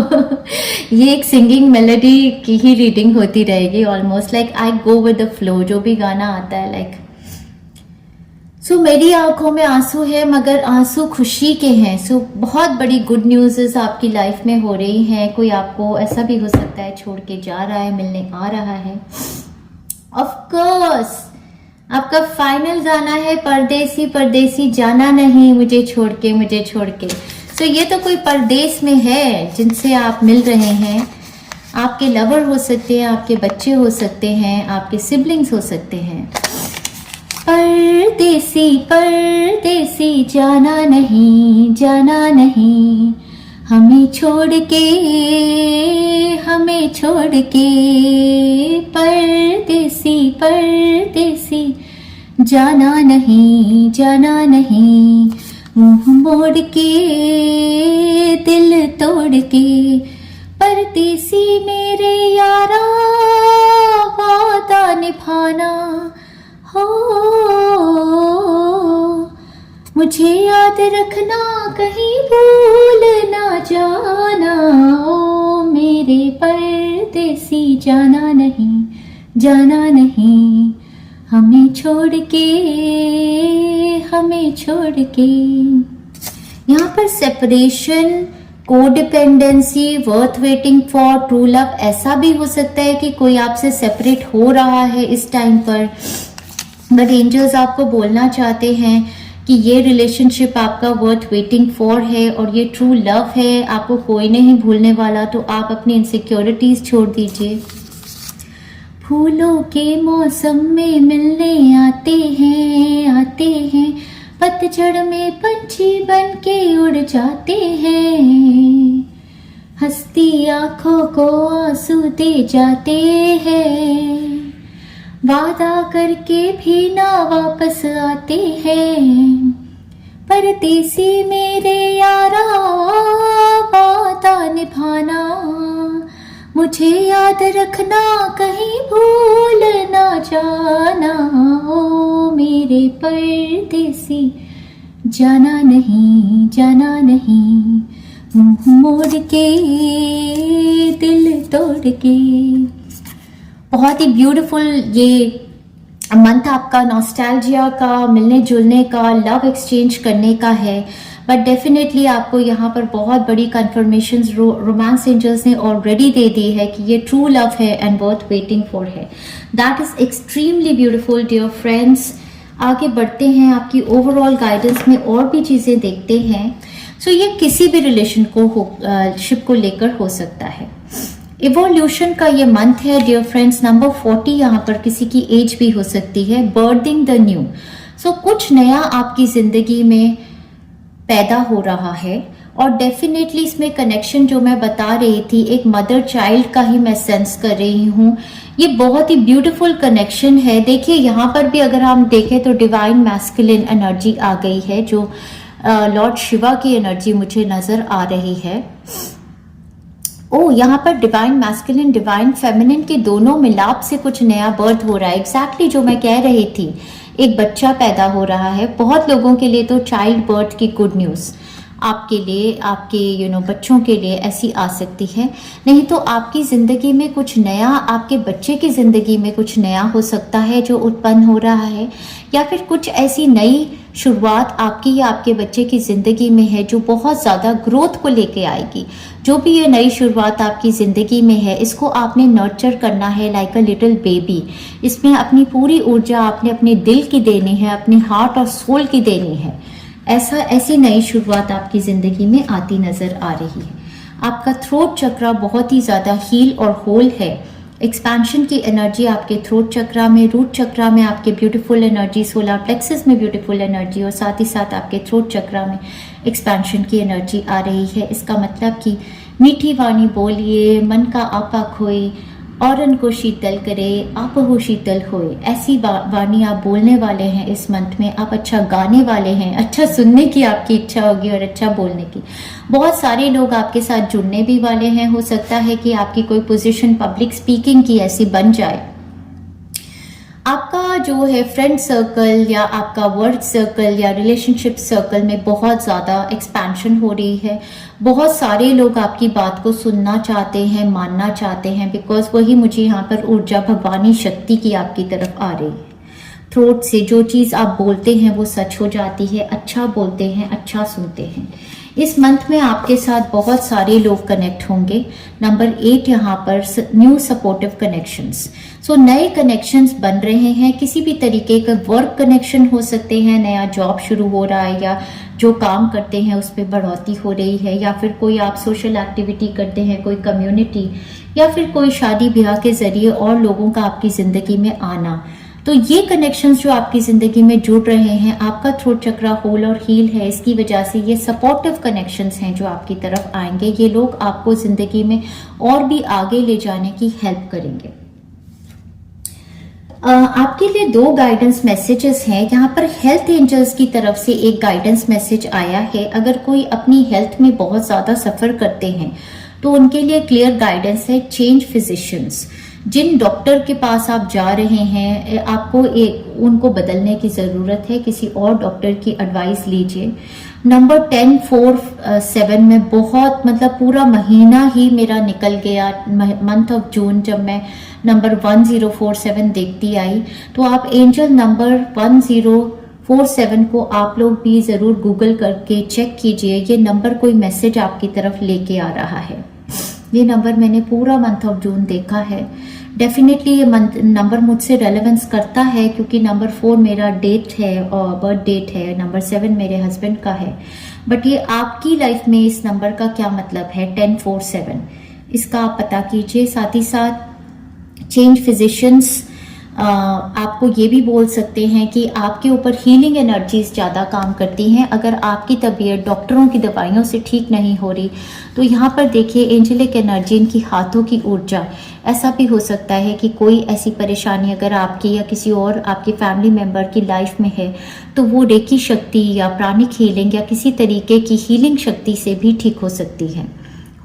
ये एक सिंगिंग मेलोडी की ही रीडिंग होती रहेगी almost, like I go with the flow, जो भी गाना आता है लाइक। सो मेरी आंखों में आंसू है मगर आंसू खुशी के हैं। सो बहुत बड़ी गुड न्यूज़ आपकी लाइफ में हो रही हैं। कोई आपको ऐसा भी हो सकता है छोड़ के जा रहा है, मिलने आ रहा है। ऑफ कोर्स आपका फाइनल गाना है परदेसी परदेसी, जाना नहीं मुझे छोड़ के, मुझे छोड़ के। सो ये तो कोई परदेश में है जिनसे आप मिल रहे हैं। आपके लवर हो सकते हैं, आपके बच्चे हो सकते हैं, आपके सिबलिंग्स हो सकते हैं। परदेसी परदेसी, जाना नहीं जाना नहीं, हमें छोड़ के, हमें छोड़ के। परदेसी परदेसी, जाना नहीं जाना नहीं, मुंह मोड़ के दिल तोड़ के। परदेसी मेरे यारा, वादा निभाना हो, मुझे याद रखना, कहीं भूल ना जाना। ओ मेरे परदेसी, जाना नहीं जाना नहीं, हमें छोड़ के, हमें छोड़ के। यहाँ पर separation, codependency, worth waiting for, true love, ऐसा भी हो सकता है कि कोई आपसे सेपरेट हो रहा है इस टाइम पर, बट एंजल्स आपको बोलना चाहते हैं कि ये रिलेशनशिप आपका वर्थ वेटिंग फॉर है और ये ट्रू लव है। आपको कोई नहीं भूलने वाला, तो आप अपनी इनसिक्योरिटीज छोड़ दीजिए। फूलों के मौसम में मिलने आते हैं, पतझड़ में पंछी बन के उड़ जाते हैं, हंसती आंखों को आंसू दे जाते हैं, वादा करके भी ना वापस आते हैं। परदेसी मेरे यारा, वादा निभाना, मुझे याद रखना, कहीं भूल ना जाना। ओ मेरे परदेसी, जाना नहीं जाना नहीं, मुंह मोड़ के दिल तोड़ के। बहुत ही ब्यूटीफुल ये मंथ आपका नॉस्टैल्जिया का, मिलने जुलने का, लव एक्सचेंज करने का है। बट डेफिनेटली आपको यहाँ पर बहुत बड़ी कन्फर्मेशन रोमांस एंजल्स ने ऑलरेडी दे दी है कि ये ट्रू लव है एंड वर्थ वेटिंग फॉर है। That is extremely beautiful dear friends. आगे बढ़ते हैं, आपकी ओवरऑल गाइडेंस में और भी चीजें देखते हैं। सो ये किसी भी रिलेशन को शिप को लेकर हो सकता है। इवोल्यूशन का ये मंथ है डियर फ्रेंड्स। नंबर 40 यहाँ पर किसी की एज भी हो सकती है। Berthing the new. सो कुछ नया आपकी जिंदगी में पैदा हो रहा है और डेफिनेटली इसमें कनेक्शन जो मैं बता रही थी एक मदर चाइल्ड का ही मैं सेंस कर रही हूँ। ये बहुत ही ब्यूटीफुल कनेक्शन है। देखिए यहाँ पर भी अगर हम देखें तो डिवाइन मैस्कुलिन एनर्जी आ गई है, जो लॉर्ड शिवा की एनर्जी मुझे नजर आ रही है। ओ यहाँ पर डिवाइन मैस्कुलिन डिवाइन फेमिनिन के दोनों मिलाप से कुछ नया बर्थ हो रहा है। एग्जैक्टली जो मैं कह रही थी, एक बच्चा पैदा हो रहा है। बहुत लोगों के लिए तो चाइल्ड बर्थ की गुड न्यूज़ आपके लिए, आपके बच्चों के लिए ऐसी आ सकती है। नहीं तो आपकी ज़िंदगी में कुछ नया, आपके बच्चे की ज़िंदगी में कुछ नया हो सकता है जो उत्पन्न हो रहा है, या फिर कुछ ऐसी नई शुरुआत आपकी या आपके बच्चे की ज़िंदगी में है जो बहुत ज़्यादा ग्रोथ को लेके आएगी। जो भी ये नई शुरुआत आपकी ज़िंदगी में है, इसको आपने नर्चर करना है लाइक अ लिटिल बेबी। इसमें अपनी पूरी ऊर्जा आपने अपने दिल की देनी है, अपने हार्ट और सोल की देनी है। ऐसी नई शुरुआत आपकी ज़िंदगी में आती नज़र आ रही है। आपका थ्रोट चक्रा बहुत ही ज़्यादा हील और होल है। एक्सपेंशन की एनर्जी आपके थ्रोट चक्रा में, रूट चक्रा में आपके ब्यूटीफुल एनर्जी, सोलर प्लेक्सस में ब्यूटीफुल एनर्जी और साथ ही साथ आपके थ्रोट चक्रा में एक्सपेंशन की एनर्जी आ रही है। इसका मतलब कि मीठी वाणी बोलिए, मन का आपा खोए, औरन को शीतल करे, आप हो शीतल होए। ऐसी वाणी आप बोलने वाले हैं इस मंथ में। आप अच्छा गाने वाले हैं, अच्छा सुनने की आपकी इच्छा होगी और अच्छा बोलने की। बहुत सारे लोग आपके साथ जुड़ने भी वाले हैं। हो सकता है कि आपकी कोई पोजीशन पब्लिक स्पीकिंग की ऐसी बन जाए। आपका जो है फ्रेंड सर्कल या आपका वर्क सर्कल या रिलेशनशिप सर्कल में बहुत ज़्यादा एक्सपेंशन हो रही है। बहुत सारे लोग आपकी बात को सुनना चाहते हैं, मानना चाहते हैं, बिकॉज वही मुझे यहाँ पर ऊर्जा भगवानी शक्ति की आपकी तरफ आ रही है। थ्रोट से जो चीज़ आप बोलते हैं वो सच हो जाती है। अच्छा बोलते हैं, अच्छा सुनते हैं। इस मंथ में आपके साथ बहुत सारे लोग कनेक्ट होंगे। नंबर 8 यहाँ पर न्यू सपोर्टिव कनेक्शंस। सो नए कनेक्शंस बन रहे हैं। किसी भी तरीके का वर्क कनेक्शन हो सकते हैं, नया जॉब शुरू हो रहा है या जो काम करते हैं उस पर बढ़ोतरी हो रही है, या फिर कोई आप सोशल एक्टिविटी करते हैं, कोई कम्युनिटी, या फिर कोई शादी ब्याह के जरिए और लोगों का आपकी ज़िंदगी में आना। तो ये कनेक्शंस जो आपकी ज़िंदगी में जुड़ रहे हैं, आपका थ्रोट चक्रा होल और हील है, इसकी वजह से ये सपोर्टिव कनेक्शंस हैं जो आपकी तरफ आएंगे। ये लोग आपको ज़िंदगी में और भी आगे ले जाने की हेल्प करेंगे। आपके लिए 2 गाइडेंस मैसेजेस हैं। यहाँ पर हेल्थ एंजल्स की तरफ से एक गाइडेंस मैसेज आया है। अगर कोई अपनी हेल्थ में बहुत ज़्यादा सफ़र करते हैं तो उनके लिए क्लियर गाइडेंस है, चेंज फिजिशियंस। जिन डॉक्टर के पास आप जा रहे हैं, आपको उनको बदलने की ज़रूरत है, किसी और डॉक्टर की एडवाइस लीजिए। नंबर 10, 4, 7 में बहुत पूरा महीना ही मेरा निकल गया। मंथ ऑफ जून जब मैं नंबर 1047 देखती आई, तो आप एंजल नंबर 1047 को आप लोग भी ज़रूर गूगल करके चेक कीजिए। ये नंबर कोई मैसेज आपकी तरफ लेके आ रहा है। ये नंबर मैंने पूरा मंथ ऑफ जून देखा है। डेफिनेटली ये नंबर मुझसे रेलेवेंस करता है, क्योंकि नंबर 4 मेरा डेट है और बर्थ डेट है, नंबर 7 मेरे हस्बैंड का है। बट ये आपकी लाइफ में इस नंबर का क्या मतलब है, 1047, इसका आप पता कीजिए। साथ ही साथ चेंज फिजिशियंस आपको ये भी बोल सकते हैं कि आपके ऊपर हीलिंग एनर्जीज ज़्यादा काम करती हैं। अगर आपकी तबीयत डॉक्टरों की दवाइयों से ठीक नहीं हो रही, तो यहाँ पर देखिए एंजेलिक एनर्जी, इनकी हाथों की ऊर्जा। ऐसा भी हो सकता है कि कोई ऐसी परेशानी अगर आपकी या किसी और आपके फैमिली मेम्बर की लाइफ में है, तो वो रेकी शक्ति या प्राणिक हीलिंग या किसी तरीके की हीलिंग शक्ति से भी ठीक हो सकती है।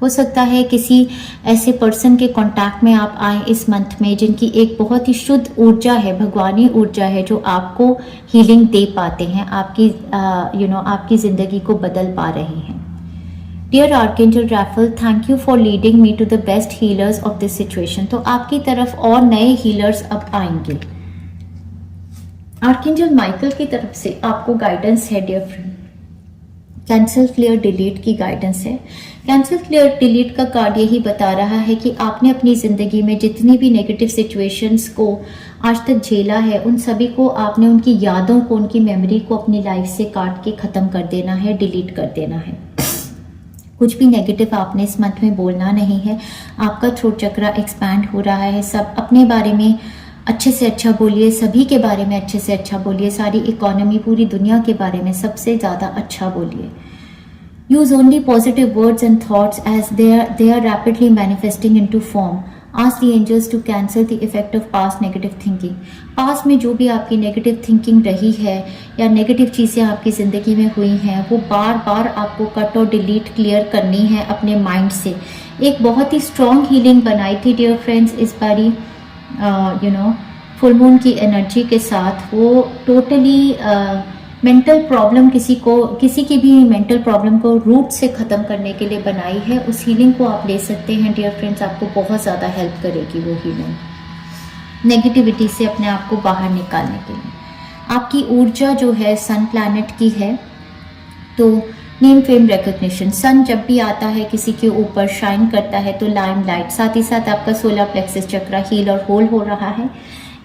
हो सकता है किसी ऐसे पर्सन के कांटेक्ट में आप आए इस मंथ में जिनकी एक बहुत ही शुद्ध ऊर्जा है, भगवानी ऊर्जा है, जो आपको हीलिंग दे पाते हैं, आपकी आपकी ज़िंदगी को बदल पा रहे हैं। Dear archangel Raphael, thank you for leading me to the best healers of this situation. तो आपकी तरफ और नए हीलर्स अब आएंगे। आर्कएंजल माइकल की तरफ से आपको गाइडेंस है dear friend. Cancel, clear, delete की गाइडेंस है। कैंसिल, क्लियर, डिलीट का कार्ड यही बता रहा है कि आपने अपनी जिंदगी में जितनी भी नेगेटिव सिचुएशंस को आज तक झेला है, उन सभी को आपने, उनकी यादों को, उनकी मेमोरी को अपनी लाइफ से काट के खत्म कर देना है, डिलीट कर देना है। कुछ भी नेगेटिव आपने इस मंथ में बोलना नहीं है। आपका थ्रोट चक्रा एक्सपैंड हो रहा है। सब अपने बारे में अच्छे से अच्छा बोलिए, सभी के बारे में अच्छे से अच्छा बोलिए, सारी इकोनॉमी, पूरी दुनिया के बारे में सबसे ज़्यादा अच्छा बोलिए। Use only positive words and thoughts as they are rapidly manifesting into form. Ask the angels to cancel the effect of past negative thinking. Past में जो भी आपकी नेगेटिव थिंकिंग रही है या नेगेटिव चीज़ें आपकी ज़िंदगी में हुई हैं, वो बार बार आपको कट और डिलीट, क्लियर करनी है अपने माइंड से। एक बहुत ही स्ट्रॉन्ग हीलिंग बनाई थी डियर फ्रेंड्स इस बारी फुल मून की एनर्जी के साथ। वो टोटली मेंटल प्रॉब्लम, किसी की भी मेंटल प्रॉब्लम को रूट से ख़त्म करने के लिए बनाई है। उस हीलिंग को आप ले सकते हैं डियर फ्रेंड्स। आपको बहुत ज़्यादा हेल्प करेगी वो हीलिंग, नेगेटिविटी से अपने आप को बाहर निकालने के लिए। आपकी ऊर्जा जो है सन प्लैनेट की है। तो नेम फेम रिकॉग्निशन, सन जब भी आता है किसी के ऊपर, शाइन करता है तो लाइम लाइट। साथ ही साथ आपका सोलर प्लेक्सस चक्रा हील और होल हो रहा है।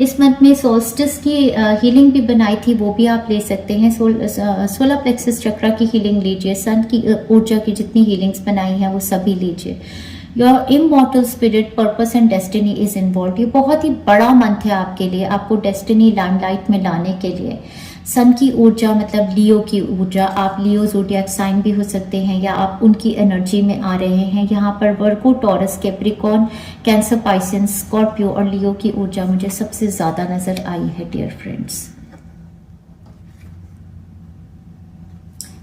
इस मंथ में सोल्स्टिस की हीलिंग भी बनाई थी, वो भी आप ले सकते हैं। सोलर प्लेक्सस चक्रा की हीलिंग लीजिए। सन की ऊर्जा की जितनी हीलिंग्स बनाई हैं वो सभी लीजिए। Your immortal spirit, purpose and destiny is involve. ये बहुत ही बड़ा मंथ है आपके लिए, आपको डेस्टिनी लाइमलाइट में लाने के लिए। सन की ऊर्जा मतलब लियो की ऊर्जा। आप लियो ज़ोडिएक साइन भी हो सकते हैं या आप उनकी एनर्जी में आ रहे हैं। यहाँ पर वर्गो, टॉरस, कैप्रिकॉर्न, कैंसर, पाइसेंस, स्कॉर्पियो और लियो की ऊर्जा मुझे सबसे ज़्यादा नज़र आई है डियर फ्रेंड्स।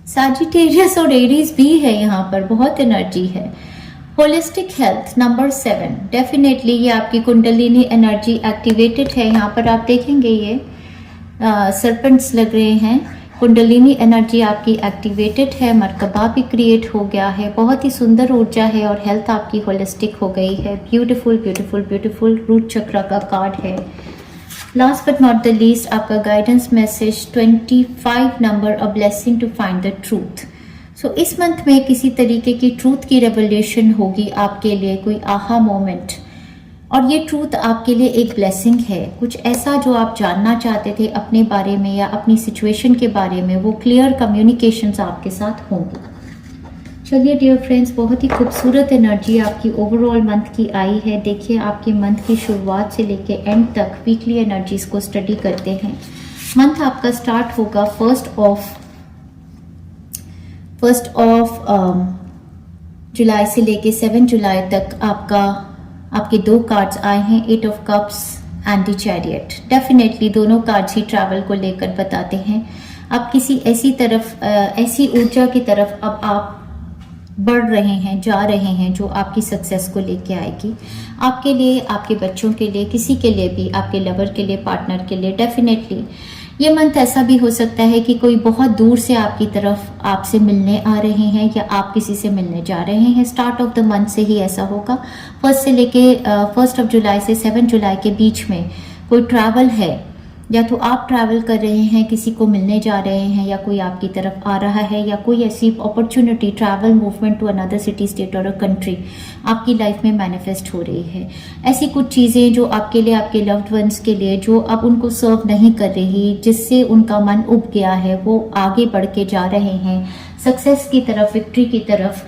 सैजिटेरियस और एरीज भी है यहाँ पर, बहुत एनर्जी है। होलिस्टिक हेल्थ नंबर 7, डेफिनेटली ये आपकी कुंडलिनी एनर्जी एक्टिवेटेड है। यहाँ पर आप देखेंगे ये सर्पेंट्स लग रहे हैं। कुंडलिनी एनर्जी आपकी एक्टिवेटेड है, मरकबा भी क्रिएट हो गया है, बहुत ही सुंदर ऊर्जा है और हेल्थ आपकी होलिस्टिक हो गई है। ब्यूटीफुल ब्यूटीफुल ब्यूटीफुल रूट चक्र का कार्ड है। Last but not the least आपका guidance message 25 number, a blessing to find the truth. So इस मंथ में किसी तरीके की ट्रूथ की रेवलेशन होगी आपके लिए, कोई आहा मोमेंट, और ये ट्रूथ आपके लिए एक ब्लेसिंग है। कुछ ऐसा जो आप जानना चाहते थे अपने बारे में या अपनी सिचुएशन के बारे में, वो क्लियर कम्युनिकेशंस आपके साथ होंगे। चलिए डियर फ्रेंड्स, बहुत ही खूबसूरत एनर्जी आपकी ओवरऑल मंथ की आई है। देखिए आपके मंथ की शुरुआत से लेके एंड तक वीकली एनर्जीज को स्टडी करते हैं। मंथ आपका स्टार्ट होगा फर्स्ट ऑफ जुलाई से लेके 7 जुलाई तक। आपके 2 कार्ड्स आए हैं, 8 of cups and the chariot. Definitely दोनों कार्ड्स ही ट्रैवल को लेकर बताते हैं। आप किसी ऐसी ऊर्जा की तरफ अब आप बढ़ रहे हैं, जा रहे हैं, जो आपकी सक्सेस को लेके आएगी आपके लिए, आपके बच्चों के लिए, किसी के लिए भी, आपके लवर के लिए, पार्टनर के लिए। डेफिनेटली ये मंथ ऐसा भी हो सकता है कि कोई बहुत दूर से आपकी तरफ आपसे मिलने आ रहे हैं या आप किसी से मिलने जा रहे हैं। स्टार्ट ऑफ द मंथ से ही ऐसा होगा। फर्स्ट ऑफ जुलाई से 7 जुलाई के बीच में कोई ट्रैवल है, या तो आप ट्रैवल कर रहे हैं, किसी को मिलने जा रहे हैं, या कोई आपकी तरफ आ रहा है, या कोई ऐसी opportunity, travel, movement to another city, state और अ कंट्री आपकी लाइफ में मैनिफेस्ट हो रही है। ऐसी कुछ चीज़ें जो आपके लिए, आपके लव्ड वंस के लिए, जो अब उनको सर्व नहीं कर रही, जिससे उनका मन उब गया है, वो आगे बढ़ के जा रहे हैं सक्सेस की तरफ, विक्ट्री की तरफ।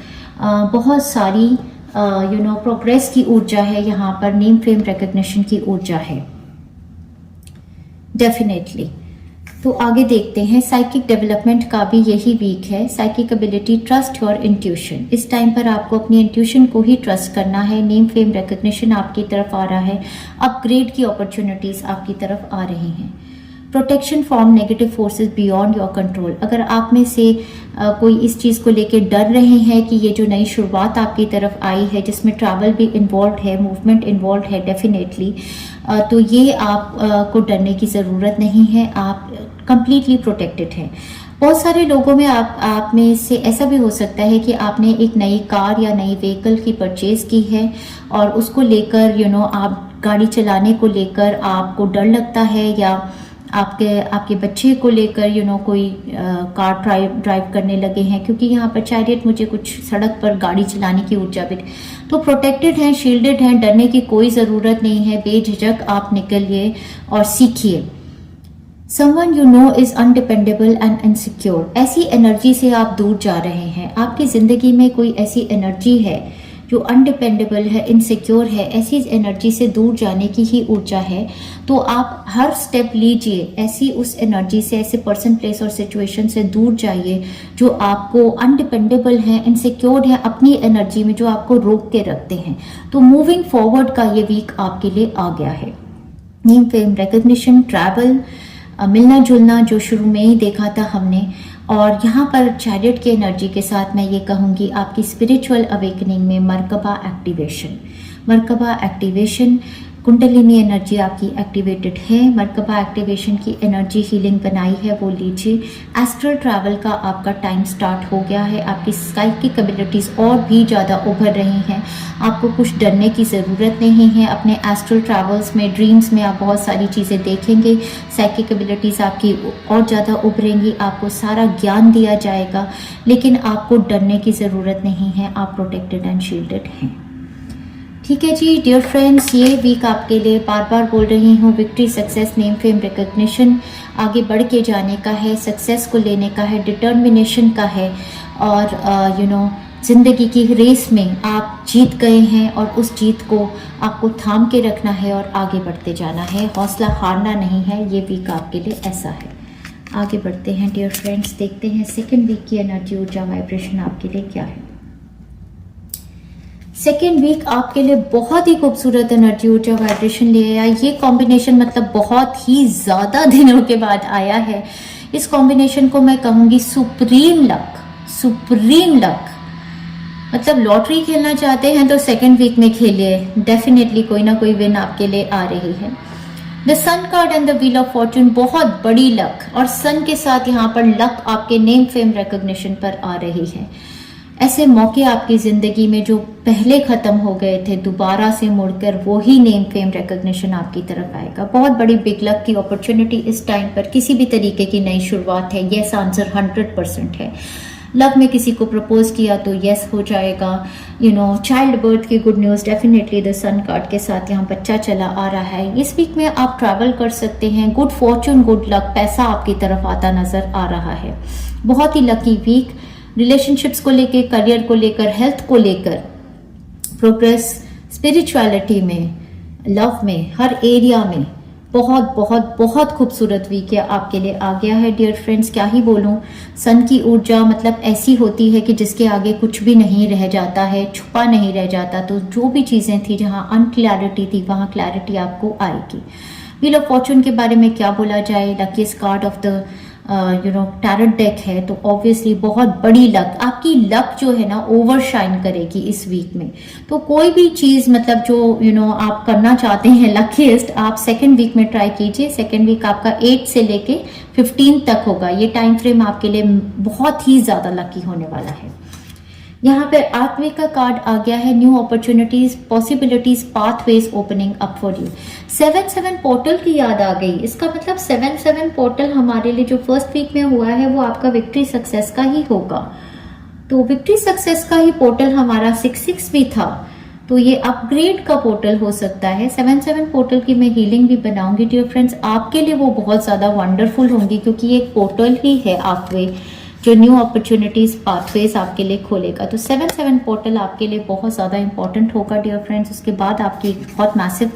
बहुत सारी प्रोग्रेस की ऊर्जा है यहाँ पर, नेम फेम रिकॉग्निशन की ऊर्जा है डेफिनेटली। तो आगे देखते हैं, साइकिक डेवलपमेंट का भी यही वीक है। Psychic ability, trust your intuition. इस टाइम पर आपको अपनी इंट्यूशन को ही ट्रस्ट करना है। नेम फेम रिकॉग्निशन आपकी तरफ आ रहा है, अपग्रेड की अपॉर्चुनिटीज आपकी तरफ आ रही हैं। Protection from negative forces beyond your control. अगर आप में से कोई इस चीज़ को लेके डर रहे हैं कि ये जो नई शुरुआत आपकी तरफ आई है, जिसमें ट्रैवल भी इन्वॉल्व है, मूवमेंट इन्वॉल्व है डेफिनेटली, तो ये आप को डरने की ज़रूरत नहीं है। आप कंप्लीटली प्रोटेक्टेड हैं। बहुत सारे लोगों में आप में से ऐसा भी हो सकता है कि आपने एक नई कार या नई व्हीकल की परचेज की है और उसको लेकर आप गाड़ी चलाने को लेकर आपको डर लगता है, या आपके बच्चे को लेकर कोई कार ड्राइव करने लगे हैं, क्योंकि यहाँ पर चैरियट मुझे कुछ सड़क पर गाड़ी चलाने की ऊर्जा भी। तो प्रोटेक्टेड हैं, शील्डेड हैं, डरने की कोई ज़रूरत नहीं है। बेझिझक आप निकलिए और सीखिए। Someone you know is undependable and insecure. ऐसी एनर्जी से आप दूर जा रहे हैं। आपकी ज़िंदगी में कोई ऐसी एनर्जी है जो अनडिपेंडेबल है, इनसिक्योर है, ऐसी एनर्जी से दूर जाने की ही ऊर्जा है। तो आप हर स्टेप लीजिए, ऐसी उस एनर्जी से, ऐसे पर्सन, प्लेस और सिचुएशन से दूर जाइए जो आपको अनडिपेंडेबल है, इनसिक्योर है अपनी एनर्जी में, जो आपको रोक के रखते हैं। तो मूविंग फॉरवर्ड का ये वीक आपके लिए आ गया है। नेम, फेम, रिकग्निशन, ट्रैवल, मिलना जुलना जो शुरू में ही देखा था हमने। और यहाँ पर चैरियट की एनर्जी के साथ मैं ये कहूँगी आपकी स्पिरिचुअल अवेकनिंग में मरकबा एक्टिवेशन, कुंडलिनी एनर्जी आपकी एक्टिवेटेड है। मरकबा एक्टिवेशन की एनर्जी हीलिंग बनाई है, वो लीजिए। एस्ट्रल ट्रैवल का आपका टाइम स्टार्ट हो गया है। आपकी साइकिक एबिलिटीज़ और भी ज़्यादा उभर रही हैं। आपको कुछ डरने की ज़रूरत नहीं है। अपने एस्ट्रल ट्रैवल्स में, ड्रीम्स में आप बहुत सारी चीज़ें देखेंगे। साइकिक एबिलिटीज़ आपकी और ज़्यादा उभरेंगी, आपको सारा ज्ञान दिया जाएगा, लेकिन आपको डरने की ज़रूरत नहीं है। आप प्रोटेक्टेड एंड शील्डेड हैं। ठीक है जी डियर फ्रेंड्स, ये वीक आपके लिए बार बार बोल रही हूँ, victory, success, name, fame, recognition, आगे बढ़ के जाने का है, सक्सेस को लेने का है, डिटर्मिनेशन का है। और ज़िंदगी की रेस में आप जीत गए हैं और उस जीत को आपको थाम के रखना है और आगे बढ़ते जाना है। हौसला हारना नहीं है। ये वीक आपके लिए ऐसा है। आगे बढ़ते हैं डियर फ्रेंड्स, देखते हैं सेकेंड वीक की एनर्जी, ऊर्जा, वाइब्रेशन आपके लिए क्या है। सेकेंड वीक आपके लिए बहुत ही खूबसूरत एनर्जी, ऊर्जा, वाइब्रेशन ले आया। ये कॉम्बिनेशन मतलब बहुत ही ज़्यादा दिनों के बाद आया है। इस कॉम्बिनेशन को मैं कहूँगी सुप्रीम लक। मतलब लॉटरी खेलना चाहते हैं तो सेकेंड वीक में खेलिए, डेफिनेटली कोई ना कोई विन आपके लिए आ रही है। The sun card and the wheel of fortune, बहुत बड़ी लक, और सन के साथ यहाँ पर लक आपके नेम, फेम, रिकग्निशन पर आ रही है। ऐसे मौके आपकी ज़िंदगी में जो पहले ख़त्म हो गए थे, दोबारा से मुड़कर वही नेम, फेम, रिकग्निशन आपकी तरफ आएगा। बहुत बड़ी बिग लक की अपॉर्चुनिटी इस टाइम पर, किसी भी तरीके की नई शुरुआत है। येस आंसर 100% है। लव में किसी को प्रपोज किया तो येस हो जाएगा। चाइल्ड बर्थ की good news, definitely the sun card के साथ यहाँ बच्चा चला आ रहा है। इस वीक में आप ट्रैवल कर सकते हैं। गुड फॉर्चून, गुड लक, पैसा आपकी तरफ आता नज़र आ रहा है। बहुत ही लकी वीक। रिलेशनशिप्स को लेकर, करियर को लेकर, हेल्थ को लेकर, प्रोग्रेस, स्पिरिचुअलिटी में, लव में, हर एरिया में बहुत बहुत बहुत खूबसूरत वीक आपके लिए आ गया है डियर फ्रेंड्स। क्या ही बोलूं, सन की ऊर्जा मतलब ऐसी होती है कि जिसके आगे कुछ भी नहीं रह जाता है, छुपा नहीं रह जाता। तो जो भी चीज़ें थी, जहां अनक्लैरिटी थी, वहां क्लैरिटी आपको आएगी। व्हील ऑफ फॉर्चून के बारे में क्या बोला जाए, luckiest card of the tarot deck है, तो ऑब्वियसली बहुत बड़ी लक, आपकी लक जो है ना ओवरशाइन करेगी इस वीक में। तो कोई भी चीज़ मतलब जो आप करना चाहते हैं लकीस्ट, आप सेकेंड वीक में ट्राई कीजिए। सेकेंड वीक आपका 8 से लेके 15 तक होगा। ये टाइम फ्रेम आपके लिए बहुत ही ज़्यादा लकी होने वाला है। यहाँ पे आत्मिक का कार्ड आ गया है। New opportunities, possibilities, pathways opening up for you. 7-7 portal की याद आ गई। इसका मतलब 7-7 पोर्टल हमारे लिए जो फर्स्ट वीक में हुआ है वो आपका विक्ट्री सक्सेस का ही होगा। तो विक्ट्री सक्सेस का ही पोर्टल हमारा 6-6 भी था, तो ये अपग्रेड का पोर्टल हो सकता है। 7-7 पोर्टल की मैं हीलिंग भी बनाऊंगी डियर फ्रेंड्स, आपके लिए वो बहुत ज़्यादा वंडरफुल होंगी, क्योंकि ये एक पोर्टल ही है आपके जो न्यू अपॉर्चुनिटीज, पाथवेज आपके लिए खोलेगा। तो 7-7 पोर्टल आपके लिए बहुत ज़्यादा इंपॉर्टेंट होगा डियर फ्रेंड्स। उसके बाद आपकी एक बहुत मैसिव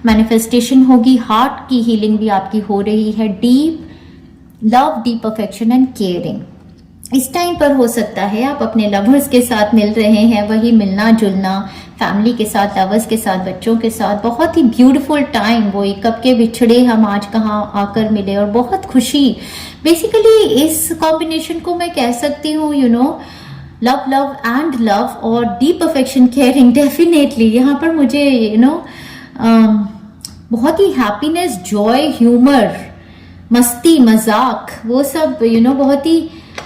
मैनिफेस्टेशन होगी। हार्ट की हीलिंग भी आपकी हो रही है। Deep love, deep affection and caring इस टाइम पर हो सकता है। आप अपने लवर्स के साथ मिल रहे हैं, वही मिलना जुलना, फैमिली के साथ, लवर्स के साथ, बच्चों के साथ, बहुत ही ब्यूटीफुल टाइम। वो एक कब के बिछड़े हम आज कहाँ आकर मिले, और बहुत खुशी। बेसिकली इस कॉम्बिनेशन को मैं कह सकती हूँ लव लव एंड लव और डीप अफेक्शन, केयरिंग। डेफिनेटली यहाँ पर मुझे बहुत ही हैप्पीनेस, जॉय, ह्यूमर, मस्ती मजाक वो सब बहुत ही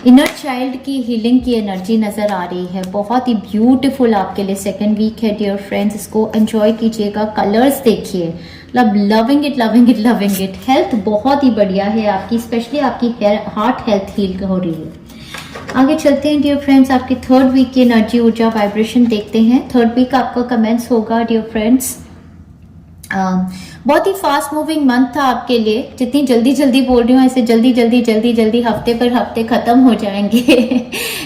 इनर चाइल्ड की हीलिंग की एनर्जी नज़र आ रही है। बहुत ही ब्यूटीफुल आपके लिए सेकेंड वीक है डियर फ्रेंड्स, इसको एंजॉय कीजिएगा। कलर्स देखिए, loving it loving it loving it. Health बहुत ही बढ़िया है आपकी, स्पेशली आपकी हार्ट हेल्थ हील हो रही है। आगे चलते हैं डियर फ्रेंड्स, आपकी थर्ड वीक की एनर्जी ऊर्जा वाइब्रेशन देखते हैं। थर्ड वीक आपका कमेंट्स होगा डियर फ्रेंड्स। बहुत ही फास्ट मूविंग मंथ था आपके लिए। जितनी जल्दी जल्दी बोल रही हूँ ऐसे जल्दी जल्दी जल्दी जल्दी हफ्ते पर हफ्ते खत्म हो जाएंगे।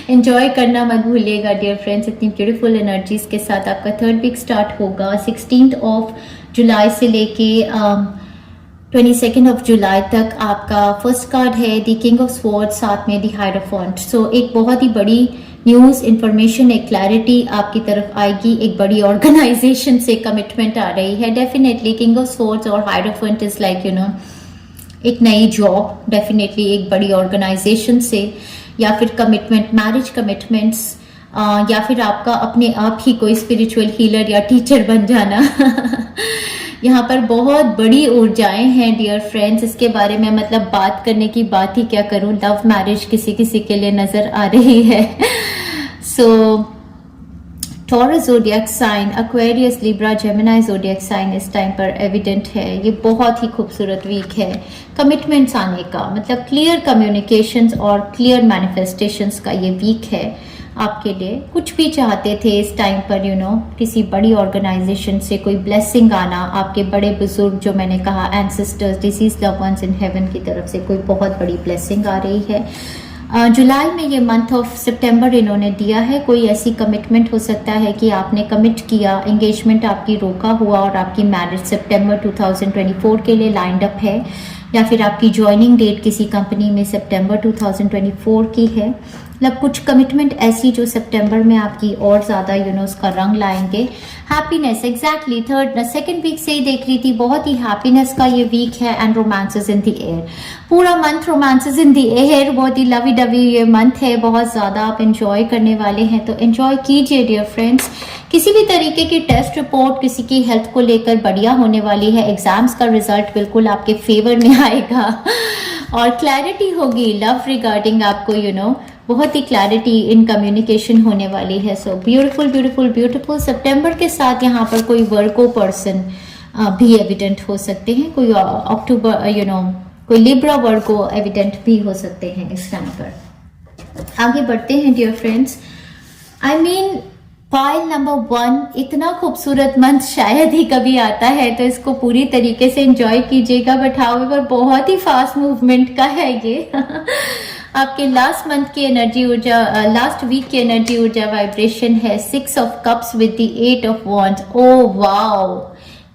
एंजॉय करना मत भूलिएगा डियर फ्रेंड्स। इतनी ब्यूटीफुल एनर्जीज के साथ आपका थर्ड वीक स्टार्ट होगा 16 जुलाई से लेके 22 जुलाई तक। आपका फर्स्ट कार्ड है द किंग ऑफ स्वॉर्ड, साथ में द हायरोफेंट। सो एक बहुत ही बड़ी न्यूज़, इंफॉर्मेशन, एक क्लैरिटी आपकी तरफ आएगी। एक बड़ी ऑर्गेनाइजेशन से कमिटमेंट आ रही है डेफिनेटली। किंग ऑफ स्वॉर्ड्स और हायरोफेंट इज लाइक एक नई जॉब, डेफिनेटली एक बड़ी ऑर्गेनाइजेशन से, या फिर कमिटमेंट, मैरिज कमिटमेंट्स, या फिर आपका अपने आप ही कोई स्पिरिचुअल हीलर या टीचर बन जाना। यहाँ पर बहुत बड़ी ऊर्जाएं हैं डियर फ्रेंड्स। इसके बारे में मतलब बात करने की बात ही क्या करूं। लव मैरिज किसी किसी के लिए नजर आ रही है। So Taurus zodiac sign, Aquarius, Libra, Gemini zodiac sign इस टाइम पर एविडेंट है। ये बहुत ही खूबसूरत वीक है कमिटमेंट्स आने का, मतलब क्लियर कम्युनिकेशंस और क्लियर मैनिफेस्टेशंस का ये वीक है आपके लिए। कुछ भी चाहते थे इस टाइम पर किसी बड़ी ऑर्गेनाइजेशन से कोई ब्लेसिंग आना, आपके बड़े बुजुर्ग जो मैंने कहा ancestors, deceased love ones in heaven की तरफ से कोई बहुत बड़ी ब्लेसिंग आ रही है। जुलाई में ये मंथ ऑफ सितंबर इन्होंने दिया है। कोई ऐसी कमिटमेंट हो सकता है कि आपने कमिट किया, एंगेजमेंट आपकी रोका हुआ और आपकी मैरिज सितंबर 2024 के लिए लाइंड अप है, या फिर आपकी ज्वाइनिंग डेट किसी कंपनी में सितंबर 2024 की है। मतलब कुछ कमिटमेंट ऐसी जो सितंबर में आपकी और ज़्यादा उसका रंग लाएंगे। हैप्पीनेस, एग्जैक्टली सेकेंड वीक से ही देख रही थी, बहुत ही हैप्पीनेस का ये वीक है। And romance's in the air, पूरा month romance's in the air, बहुत ही लवी डवी ये मंथ है। बहुत ज़्यादा आप एंजॉय करने वाले हैं, तो एंजॉय कीजिए डियर फ्रेंड्स। किसी भी तरीके की टेस्ट रिपोर्ट किसी की हेल्थ को लेकर बढ़िया होने वाली है। एग्जाम्स का रिजल्ट बिल्कुल आपके फेवर में आएगा और क्लैरिटी होगी लव रिगार्डिंग आपको बहुत ही क्लैरिटी इन कम्युनिकेशन होने वाली है। So beautiful beautiful beautiful. सितंबर के साथ यहाँ पर कोई वर्को पर्सन भी एविडेंट हो सकते हैं, कोई अक्टूबर कोई लिब्रा वर्को एविडेंट भी हो सकते हैं इस टाइम पर। आगे बढ़ते हैं डियर फ्रेंड्स। फाइल नंबर 1, इतना खूबसूरत मंथ शायद ही कभी आता है, तो इसको पूरी तरीके से एंजॉय कीजिएगा। बट हाउएवर बहुत ही फास्ट मूवमेंट का है ये। आपके लास्ट मंथ की एनर्जी ऊर्जा, लास्ट वीक की एनर्जी ऊर्जा वाइब्रेशन है 6 of cups with the 8 of wands. Oh wow,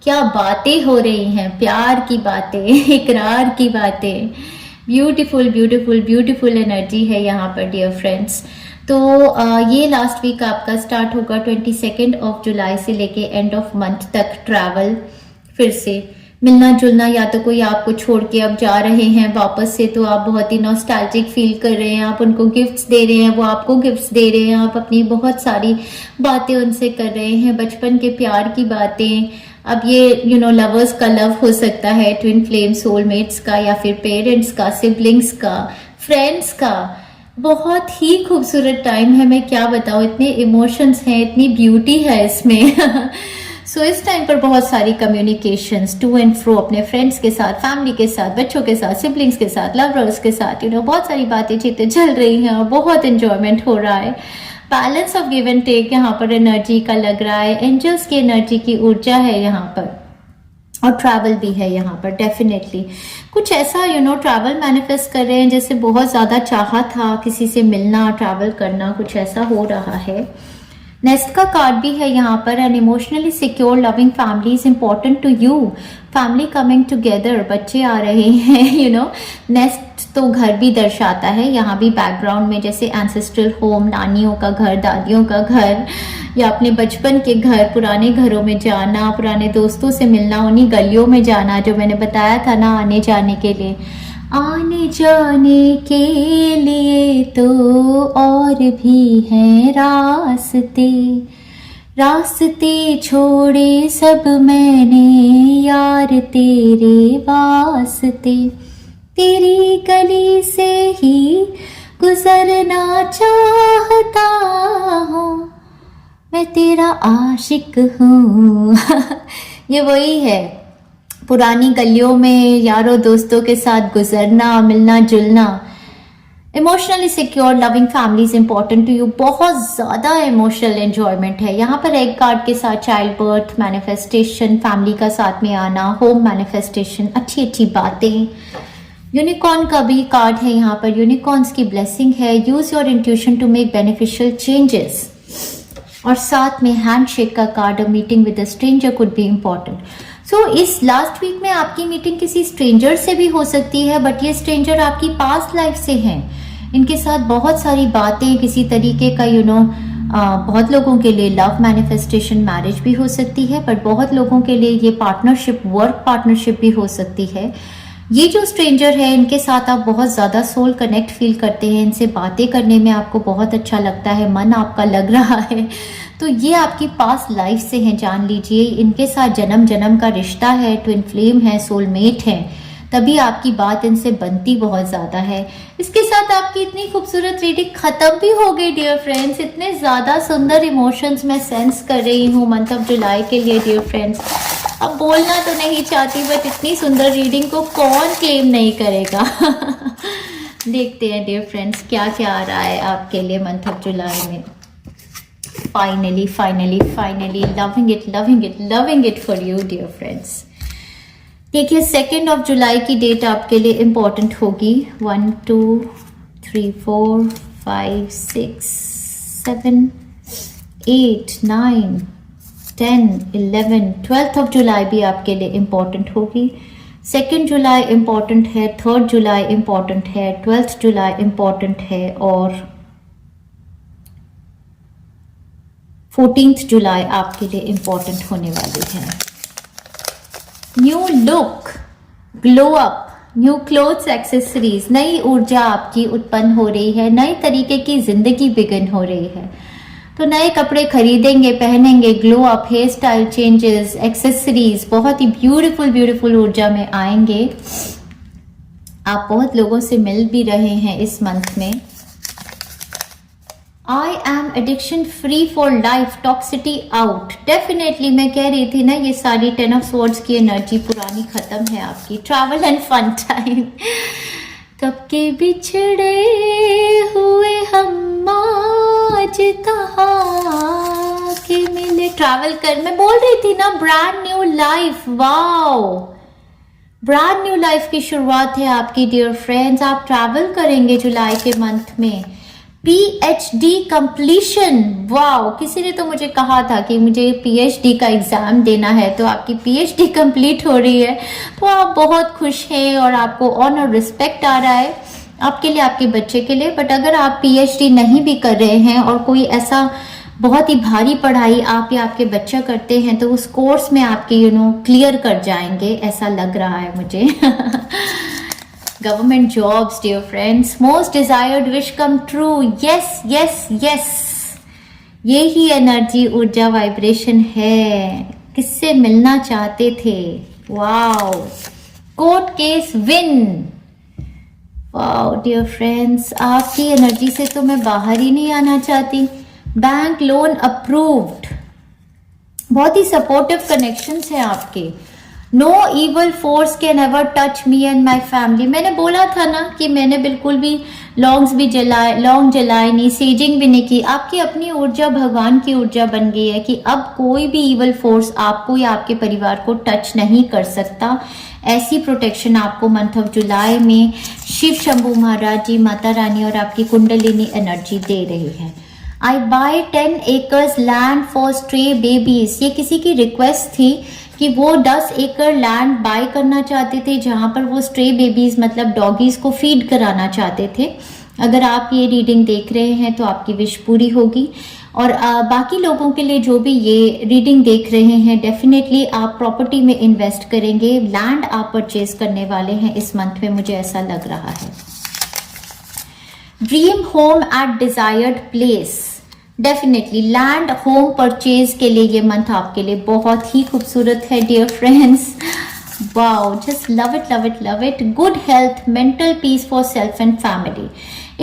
क्या बातें हो रही हैं, प्यार की बातें, इकरार की बातें। ब्यूटीफुल ब्यूटीफुल ब्यूटीफुल एनर्जी है यहाँ पर डियर फ्रेंड्स। तो ये लास्ट वीक आपका स्टार्ट होगा 22 जुलाई से लेके एंड ऑफ मंथ तक। ट्रैवल, फिर से मिलना जुलना, या तो कोई आपको छोड़ के अब जा रहे हैं वापस से, तो आप बहुत ही नॉस्टैल्जिक फील कर रहे हैं। आप उनको गिफ्ट्स दे रहे हैं, वो आपको गिफ्ट्स दे रहे हैं। आप अपनी बहुत सारी बातें उनसे कर रहे हैं, बचपन के प्यार की बातें। अब ये लवर्स का लव हो सकता है, ट्विन फ्लेम, सोलमेट्स का, या फिर पेरेंट्स का, सिबलिंग्स का, फ्रेंड्स का। बहुत ही खूबसूरत टाइम है, मैं क्या बताऊँ, इतने इमोशंस हैं, इतनी ब्यूटी है इसमें। सो इस टाइम पर बहुत सारी कम्युनिकेशंस टू एंड फ्रो अपने फ्रेंड्स के साथ, फैमिली के साथ, बच्चों के साथ, सिबलिंग्स के साथ, लवर्स के साथ बहुत सारी बातें चीतें चल रही हैं और बहुत एंजॉयमेंट हो रहा है। Balance of give and take यहाँ पर एनर्जी का लग रहा है। एंजल्स की एनर्जी की ऊर्जा है यहाँ पर, और ट्रैवल भी है यहाँ पर डेफिनेटली। कुछ ऐसा ट्रैवल मैनिफेस्ट कर रहे हैं, जैसे बहुत ज़्यादा चाहा था किसी से मिलना, ट्रैवल करना, कुछ ऐसा हो रहा है। नेस्ट का कार्ड भी है यहाँ पर। An emotionally secure loving family is important to you. Family coming together, बच्चे आ रहे हैं। नेस्ट तो घर भी दर्शाता है यहाँ भी बैकग्राउंड में, जैसे एंसेस्ट्रल होम, नानियों का घर, दादियों का घर, या अपने बचपन के घर, पुराने घरों में जाना, पुराने दोस्तों से मिलना, उन्हीं गलियों में जाना जो मैंने बताया था ना, आने जाने के लिए। आने जाने के लिए तो और भी हैं रास्ते, रास्ते छोड़े सब मैंने यार तेरे वास्ते। तेरी गली से ही गुजरना चाहता हूँ, मैं तेरा आशिक हूँ। ये वही है, पुरानी गलियों में यारों दोस्तों के साथ गुजरना, मिलना जुलना। Emotionally secure loving family is important to you. बहुत ज़्यादा इमोशनल एंजॉयमेंट है यहाँ पर। एक कार्ड के साथ चाइल्ड बर्थ, मैनिफेस्टेशन, फैमिली का साथ में आना, होम मैनिफेस्टेशन, अच्छी अच्छी बातें। यूनिकॉर्न का भी कार्ड है यहाँ पर। यूनिकॉर्न्स की ब्लेसिंग है। Use your intuition to make beneficial changes. और साथ में हैंडशेक का card, a meeting with a stranger could be important. So इस लास्ट वीक में आपकी मीटिंग किसी स्ट्रेंजर से भी हो सकती है, बट ये स्ट्रेंजर आपकी पास्ट लाइफ से हैं। इनके साथ बहुत सारी बातें, किसी तरीके का बहुत लोगों के लिए लव मैनिफेस्टेशन, मैरिज भी हो सकती है, बट बहुत लोगों के लिए ये पार्टनरशिप, वर्क पार्टनरशिप भी हो सकती है। ये जो स्ट्रेंजर है, इनके साथ आप बहुत ज़्यादा सोल कनेक्ट फील करते हैं। इनसे बातें करने में आपको बहुत अच्छा लगता है, मन आपका लग रहा है। तो ये आपकी पास्ट लाइफ से हैं, जान लीजिए। इनके साथ जन्म जन्म का रिश्ता है, ट्विन फ्लेम है, सोलमेट है, तभी आपकी बात इनसे बनती बहुत ज़्यादा है। इसके साथ आपकी इतनी खूबसूरत रीडिंग ख़त्म भी हो गई डियर फ्रेंड्स। इतने ज़्यादा सुंदर इमोशंस मैं सेंस कर रही हूँ मंथ ऑफ जुलाई के लिए डियर फ्रेंड्स। अब बोलना तो नहीं चाहती, बट इतनी सुंदर रीडिंग को कौन क्लेम नहीं करेगा। देखते हैं डियर फ्रेंड्स क्या क्या आ रहा है आपके लिए मंथ ऑफ जुलाई में। Finally finally finally loving it for you dear friends. देखिए 2 जुलाई की डेट आपके लिए इम्पोर्टेंट होगी। 1 2 3 4 5 6 7 8 9 10 11 12 जुलाई भी आपके लिए इम्पोर्टेंट होगी। 2 जुलाई इम्पोर्टेंट है, 3 जुलाई इम्पोर्टेंट है, 12 जुलाई इम्पोर्टेंट है, और 14 जुलाई आपके लिए इम्पोर्टेंट होने वाली है। New look, glow up, new clothes, accessories, नई ऊर्जा आपकी उत्पन्न हो रही है, नई तरीके की जिंदगी बिगिन हो रही है। तो नए कपड़े खरीदेंगे, पहनेंगे, glow up, hair style changes, accessories, बहुत ही ब्यूटीफुल ऊर्जा में आएंगे। आप बहुत लोगों से मिल भी रहे हैं इस मंथ में। I am addiction free for life, toxicity out. Definitely मैं कह रही थी ना, ये सारी 10 ऑफ स्वॉर्ड्स की एनर्जी पुरानी खत्म है आपकी। Travel and fun time. कब के बिछड़े हुए हम आज कहाँ के मिले। ट्रैवल कर, मैं बोल रही थी ना, brand new life. Wow, brand new life की शुरुआत है आपकी डियर फ्रेंड्स। आप ट्रैवल करेंगे जुलाई के मंथ में। PhD कंप्लीशन, वाओ, किसी ने तो मुझे कहा था कि मुझे PhD का एग्जाम देना है, तो आपकी PhD कंप्लीट हो रही है, तो आप बहुत खुश हैं और आपको ऑनर रिस्पेक्ट आ रहा है आपके लिए, आपके बच्चे के लिए। बट अगर आप PhD नहीं भी कर रहे हैं और कोई ऐसा बहुत ही भारी पढ़ाई आप या आपके बच्चा करते हैं, तो उस कोर्स में आपके क्लियर कर जाएंगे, ऐसा लग रहा है मुझे। Government jobs dear friends, most desired wish come true. Yes yes yes, ये ही एनर्जी, ऊर्जा, वाइब्रेशन है। किससे मिलना चाहते थे? Wow, court case win. Wow dear friends, आपकी एनर्जी से तो मैं बाहर ही नहीं आना चाहती। बैंक लोन अप्रूव्ड, बहुत ही सपोर्टिव कनेक्शंस हैं आपके। No evil force can ever touch me and my family. मैंने बोला था ना कि मैंने बिल्कुल भी लॉन्ग जलाए नहीं, सेजिंग भी नहीं की। आपकी अपनी ऊर्जा भगवान की ऊर्जा बन गई है कि अब कोई भी ईवल फोर्स आपको या आपके परिवार को टच नहीं कर सकता। ऐसी प्रोटेक्शन आपको मंथ ऑफ जुलाई में शिव शंभू महाराज जी, माता रानी और आपकी कुंडलिनी एनर्जी दे रही है। I buy 10 acres land for stray babies. ये किसी की रिक्वेस्ट थी कि वो 10 एकड़ लैंड बाय करना चाहते थे, जहां पर वो स्ट्रे बेबीज मतलब डॉगीज को फीड कराना चाहते थे। अगर आप ये रीडिंग देख रहे हैं तो आपकी विश पूरी होगी। और बाकी लोगों के लिए जो भी ये रीडिंग देख रहे हैं, डेफिनेटली आप प्रॉपर्टी में इन्वेस्ट करेंगे, लैंड आप परचेज करने वाले हैं इस मंथ में, मुझे ऐसा लग रहा है। Dream home at desired place, definitely land home purchase के लिए ये मंथ आपके लिए बहुत ही खूबसूरत है dear friends. Wow, just love it love it love it. Good health, mental peace for self and family.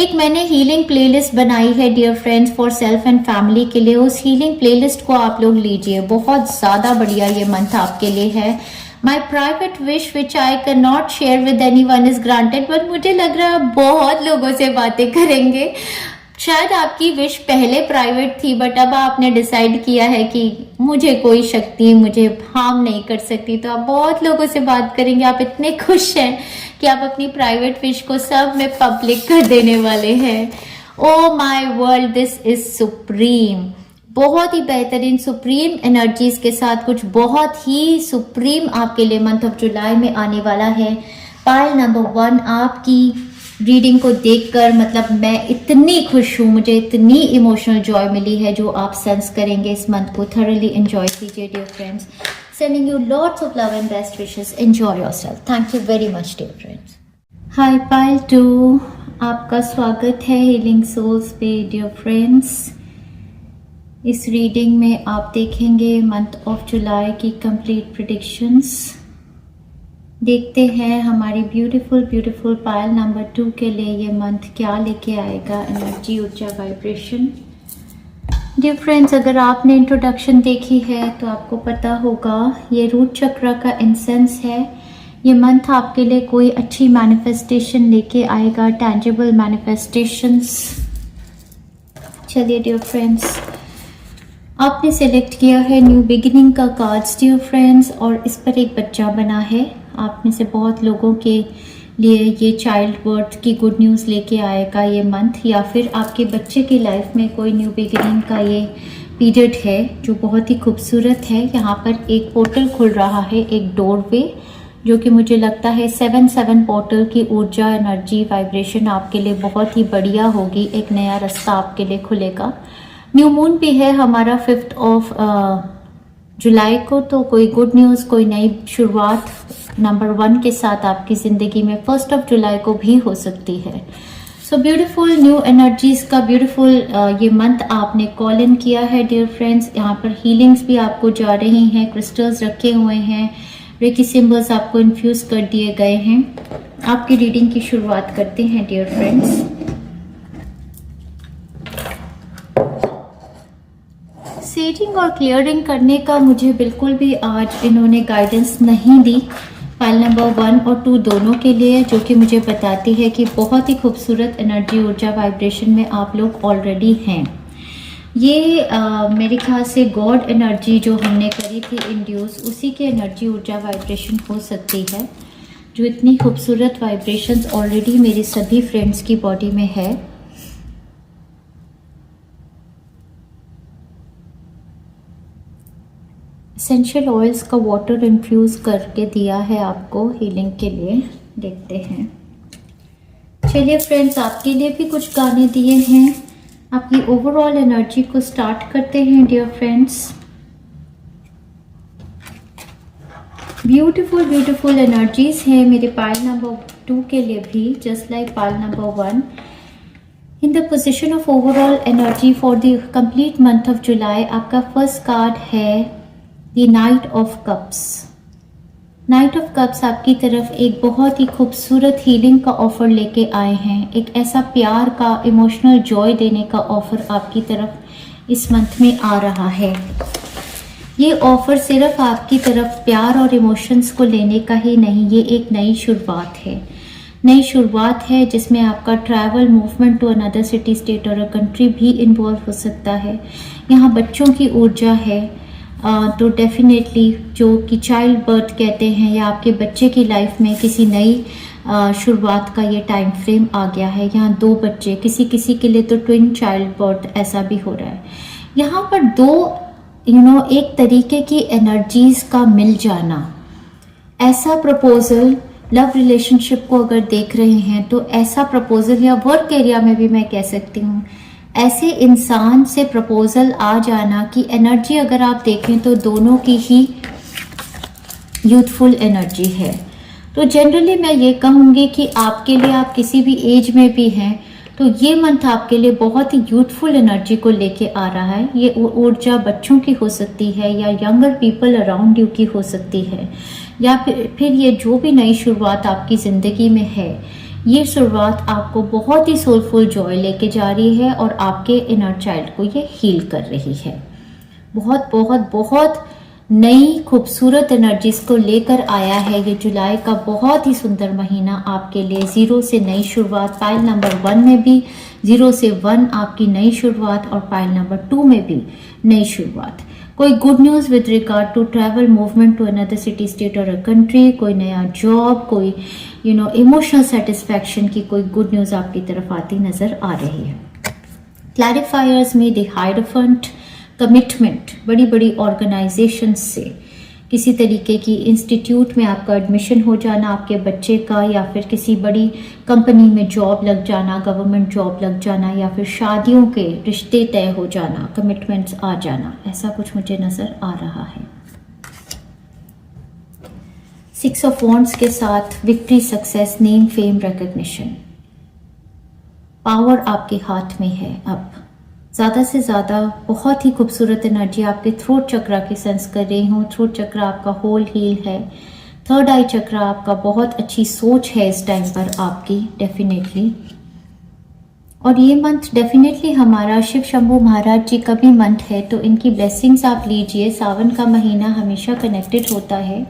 एक मैंने हीलिंग प्लेलिस्ट बनाई है dear friends for self and family के लिए। उस हीलिंग प्लेलिस्ट को आप लोग लीजिए, बहुत ज्यादा बढ़िया ये मंथ आपके लिए है। My private wish which I can not share with any one is granted, but मुझे लग रहा है बहुत लोगों से बातें करेंगे। शायद आपकी विश पहले प्राइवेट थी, बट अब आपने डिसाइड किया है कि मुझे कोई शक्ति मुझे हार्म नहीं कर सकती, तो आप बहुत लोगों से बात करेंगे। आप इतने खुश हैं कि आप अपनी प्राइवेट विश को सब में पब्लिक कर देने वाले हैं। Oh my world, this is supreme. बहुत ही बेहतरीन सुप्रीम एनर्जीज के साथ कुछ बहुत ही सुप्रीम आपके लिए मंथ ऑफ जुलाई में आने वाला है। पाइल नंबर 1, आपकी रीडिंग को देखकर मतलब मैं इतनी खुश हूँ, मुझे इतनी इमोशनल जॉय मिली है जो आप सेंस करेंगे इस मंथ को। थॉरली एंजॉय कीजिए dear friends. Sending you lots of love and best wishes. Enjoy yourself. Thank you very much dear friends. Hi pile 2, आपका स्वागत है हीलिंग सोल्स पे डियर फ्रेंड्स। इस रीडिंग में आप देखेंगे मंथ ऑफ जुलाई की कंप्लीट प्रेडिक्शंस। देखते हैं हमारी ब्यूटीफुल ब्यूटीफुल पायल नंबर 2 के लिए ये मंथ क्या लेके आएगा, एनर्जी, ऊर्जा, वाइब्रेशन। डियर फ्रेंड्स, अगर आपने इंट्रोडक्शन देखी है तो आपको पता होगा ये रूट चक्र का इंसेंस है। ये मंथ आपके लिए कोई अच्छी मैनिफेस्टेशन लेके आएगा, टैंजिबल मैनिफेस्टेशंस। चलिए डियर फ्रेंड्स, आपने सेलेक्ट किया है न्यू बिगिनिंग का कार्ड्स डियर फ्रेंड्स, और इस पर एक बच्चा बना है। आप में से बहुत लोगों के लिए ये चाइल्ड बर्थ की गुड न्यूज़ लेके आएगा ये मंथ, या फिर आपके बच्चे की लाइफ में कोई न्यू बिगिनिंग का ये पीरियड है जो बहुत ही खूबसूरत है। यहाँ पर एक पोर्टल खुल रहा है, एक डोरवे, जो कि मुझे लगता है 7-7 पोर्टल की ऊर्जा, एनर्जी, वाइब्रेशन आपके लिए बहुत ही बढ़िया होगी। एक नया रास्ता आपके लिए खुलेगा। न्यू मून भी है हमारा 5 ऑफ जुलाई को, तो कोई गुड न्यूज़, कोई नई शुरुआत नंबर 1 के साथ आपकी ज़िंदगी में 1 ऑफ जुलाई को भी हो सकती है। सो ब्यूटीफुल न्यू एनर्जीज का ब्यूटीफुल ये मंथ आपने कॉल इन किया है डियर फ्रेंड्स। यहाँ पर हीलिंग्स भी आपको जा रही हैं, क्रिस्टल्स रखे हुए हैं, रेकी सिंबल्स आपको इन्फ्यूज कर दिए गए हैं। आपकी रीडिंग की शुरुआत करते हैं डियर फ्रेंड्स। सेजिंग और क्लियरिंग करने का मुझे बिल्कुल भी आज इन्होंने गाइडेंस नहीं दी फाइल नंबर 1 और 2 दोनों के लिए, जो कि मुझे बताती है कि बहुत ही खूबसूरत एनर्जी, ऊर्जा, वाइब्रेशन में आप लोग ऑलरेडी हैं। ये मेरे ख्याल से गॉड एनर्जी जो हमने करी थी इंड्यूस, उसी की एनर्जी, ऊर्जा, वाइब्रेशन हो सकती है, जो इतनी खूबसूरत वाइब्रेशंस ऑलरेडी मेरे सभी फ्रेंड्स की बॉडी में है। एसेंशियल ऑयल्स का वाटर इन्फ्यूज करके दिया है आपको हीलिंग के लिए। देखते हैं। चलिए फ्रेंड्स, आपके लिए भी कुछ गाने दिए हैं। आपकी ओवरऑल एनर्जी को स्टार्ट करते हैं dear friends. Beautiful beautiful energies हैं मेरे पाइल नंबर 2 के लिए भी, just like pile number 1। In the position of overall energy for the complete month of July, आपका फर्स्ट कार्ड है the knight of cups. Knight of cups आपकी तरफ एक बहुत ही खूबसूरत हीलिंग का ऑफर लेके आए हैं। एक ऐसा प्यार का, इमोशनल जॉय देने का ऑफर आपकी तरफ इस मंथ में आ रहा है। ये ऑफर सिर्फ आपकी तरफ प्यार और इमोशंस को लेने का ही नहीं, ये एक नई शुरुआत है। नई शुरुआत है जिसमें आपका travel, movement to another city, state और कंट्री भी इन्वॉल्व हो सकता है। यहाँ बच्चों की ऊर्जा है, तो डेफिनेटली जो कि चाइल्ड बर्थ कहते हैं, या आपके बच्चे की लाइफ में किसी नई शुरुआत का ये टाइम फ्रेम आ गया है। यहाँ 2 बच्चे, किसी किसी के लिए तो ट्विन चाइल्ड बर्थ ऐसा भी हो रहा है। यहाँ पर 2 एक तरीके की एनर्जीज का मिल जाना, ऐसा प्रपोजल, लव रिलेशनशिप को अगर देख रहे हैं तो ऐसा प्रपोजल, या वर्क एरिया में भी मैं कह सकती हूँ, ऐसे इंसान से प्रपोजल आ जाना की एनर्जी अगर आप देखें तो दोनों की ही यूथफुल एनर्जी है। तो जनरली मैं ये कहूँगी कि आपके लिए, आप किसी भी एज में भी हैं तो ये मंथ आपके लिए बहुत ही यूथफुल एनर्जी को लेके आ रहा है। ये ऊर्जा बच्चों की हो सकती है या यंगर पीपल अराउंड यू की हो सकती है, या फिर ये जो भी नई शुरुआत आपकी ज़िंदगी में है, ये शुरुआत आपको बहुत ही सोलफुल जॉय लेके जा रही है और आपके इनर चाइल्ड को ये हील कर रही है। बहुत बहुत बहुत नई खूबसूरत एनर्जीज को लेकर आया है ये जुलाई का बहुत ही सुंदर महीना आपके लिए। 0 से नई शुरुआत, पाइल नंबर 1 में भी 0 से 1 आपकी नई शुरुआत और पाइल नंबर 2 में भी नई शुरुआत। कोई good news with regard to travel, movement to another city, state और अ कंट्री, कोई नया जॉब, कोई इमोशनल सेटिस्फैक्शन की कोई गुड न्यूज़ आपकी तरफ आती नज़र आ रही है। क्लैरिफायर्स में द हायरफंट, कमिटमेंट, बड़ी बड़ी ऑर्गेनाइजेशन से किसी तरीके की इंस्टीट्यूट में आपका एडमिशन हो जाना आपके बच्चे का, या फिर किसी बड़ी कंपनी में जॉब लग जाना, गवर्नमेंट जॉब लग जाना, या फिर शादियों के रिश्ते तय हो जाना, कमिटमेंट्स आ जाना, ऐसा कुछ मुझे नज़र आ रहा है। 6 ऑफ वॉन्ड्स के साथ victory, success, name, fame, recognition, power आपके हाथ में है। अब ज़्यादा से ज़्यादा बहुत ही खूबसूरत एनर्जी आपके थ्रोट चक्रा की सेंस कर रही हूँ। थ्रोट चक्रा आपका होल हील है। थर्ड आई चक्रा आपका बहुत अच्छी सोच है इस टाइम पर आपकी, डेफिनेटली। और ये मंथ डेफिनेटली हमारा शिव शंभू महाराज जी का भी मंथ है, तो इनकी ब्लेसिंग्स आप लीजिए। सावन का महीना हमेशा कनेक्टेड होता है।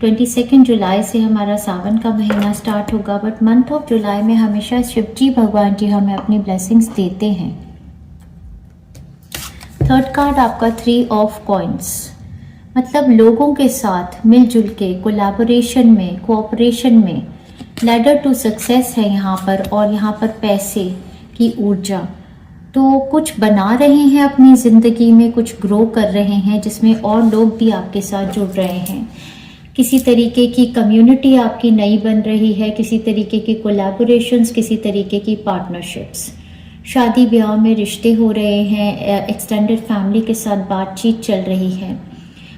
22 जुलाई से हमारा सावन का महीना स्टार्ट होगा, बट मंथ ऑफ जुलाई में हमेशा शिव जी भगवान जी हमें अपनी ब्लेसिंग्स देते हैं। थर्ड कार्ड आपका 3 ऑफ कॉइन्स, मतलब लोगों के साथ मिलजुल के कोलैबोरेशन में, कोऑपरेशन में, लैडर टू सक्सेस है यहाँ पर। और यहाँ पर पैसे की ऊर्जा, तो कुछ बना रहे हैं अपनी ज़िंदगी में, कुछ ग्रो कर रहे हैं जिसमें और लोग भी आपके साथ जुड़ रहे हैं। किसी तरीके की कम्युनिटी आपकी नई बन रही है, किसी तरीके की कोलैबोरेशंस, किसी तरीके की पार्टनरशिप्स, शादी ब्याह में रिश्ते हो रहे हैं, एक्सटेंडेड फैमिली के साथ बातचीत चल रही है।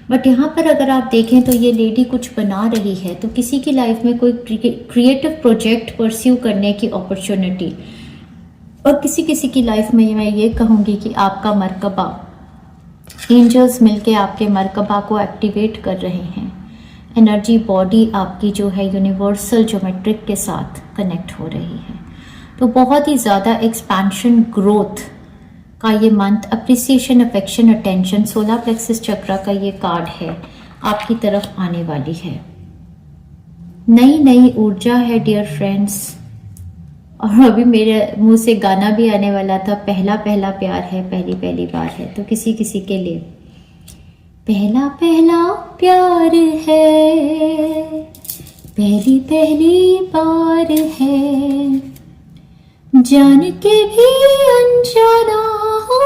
बट यहाँ पर अगर आप देखें तो ये लेडी कुछ बना रही है, तो किसी की लाइफ में कोई क्रिएटिव प्रोजेक्ट परस्यू करने की अपॉर्चुनिटी, और किसी किसी की लाइफ में मैं ये कहूँगी कि आपका मरकबा, एंजल्स मिलके आपके मरकबा को एक्टिवेट कर रहे हैं। एनर्जी बॉडी आपकी जो है यूनिवर्सल ज्योमेट्रिक के साथ कनेक्ट हो रही है। तो बहुत ही ज़्यादा एक्सपेंशन, ग्रोथ का ये month, appreciation, affection, attention, solar plexus चक्रा का ये कार्ड है आपकी तरफ आने वाली है। नई नई ऊर्जा है डियर फ्रेंड्स। और अभी मेरे मुंह से गाना भी आने वाला था, पहला पहला प्यार है, पहली पहली बार है, तो किसी किसी के लिए पहला पहला प्यार है, पहली पहली बार है, जान के भी अनजाना हो,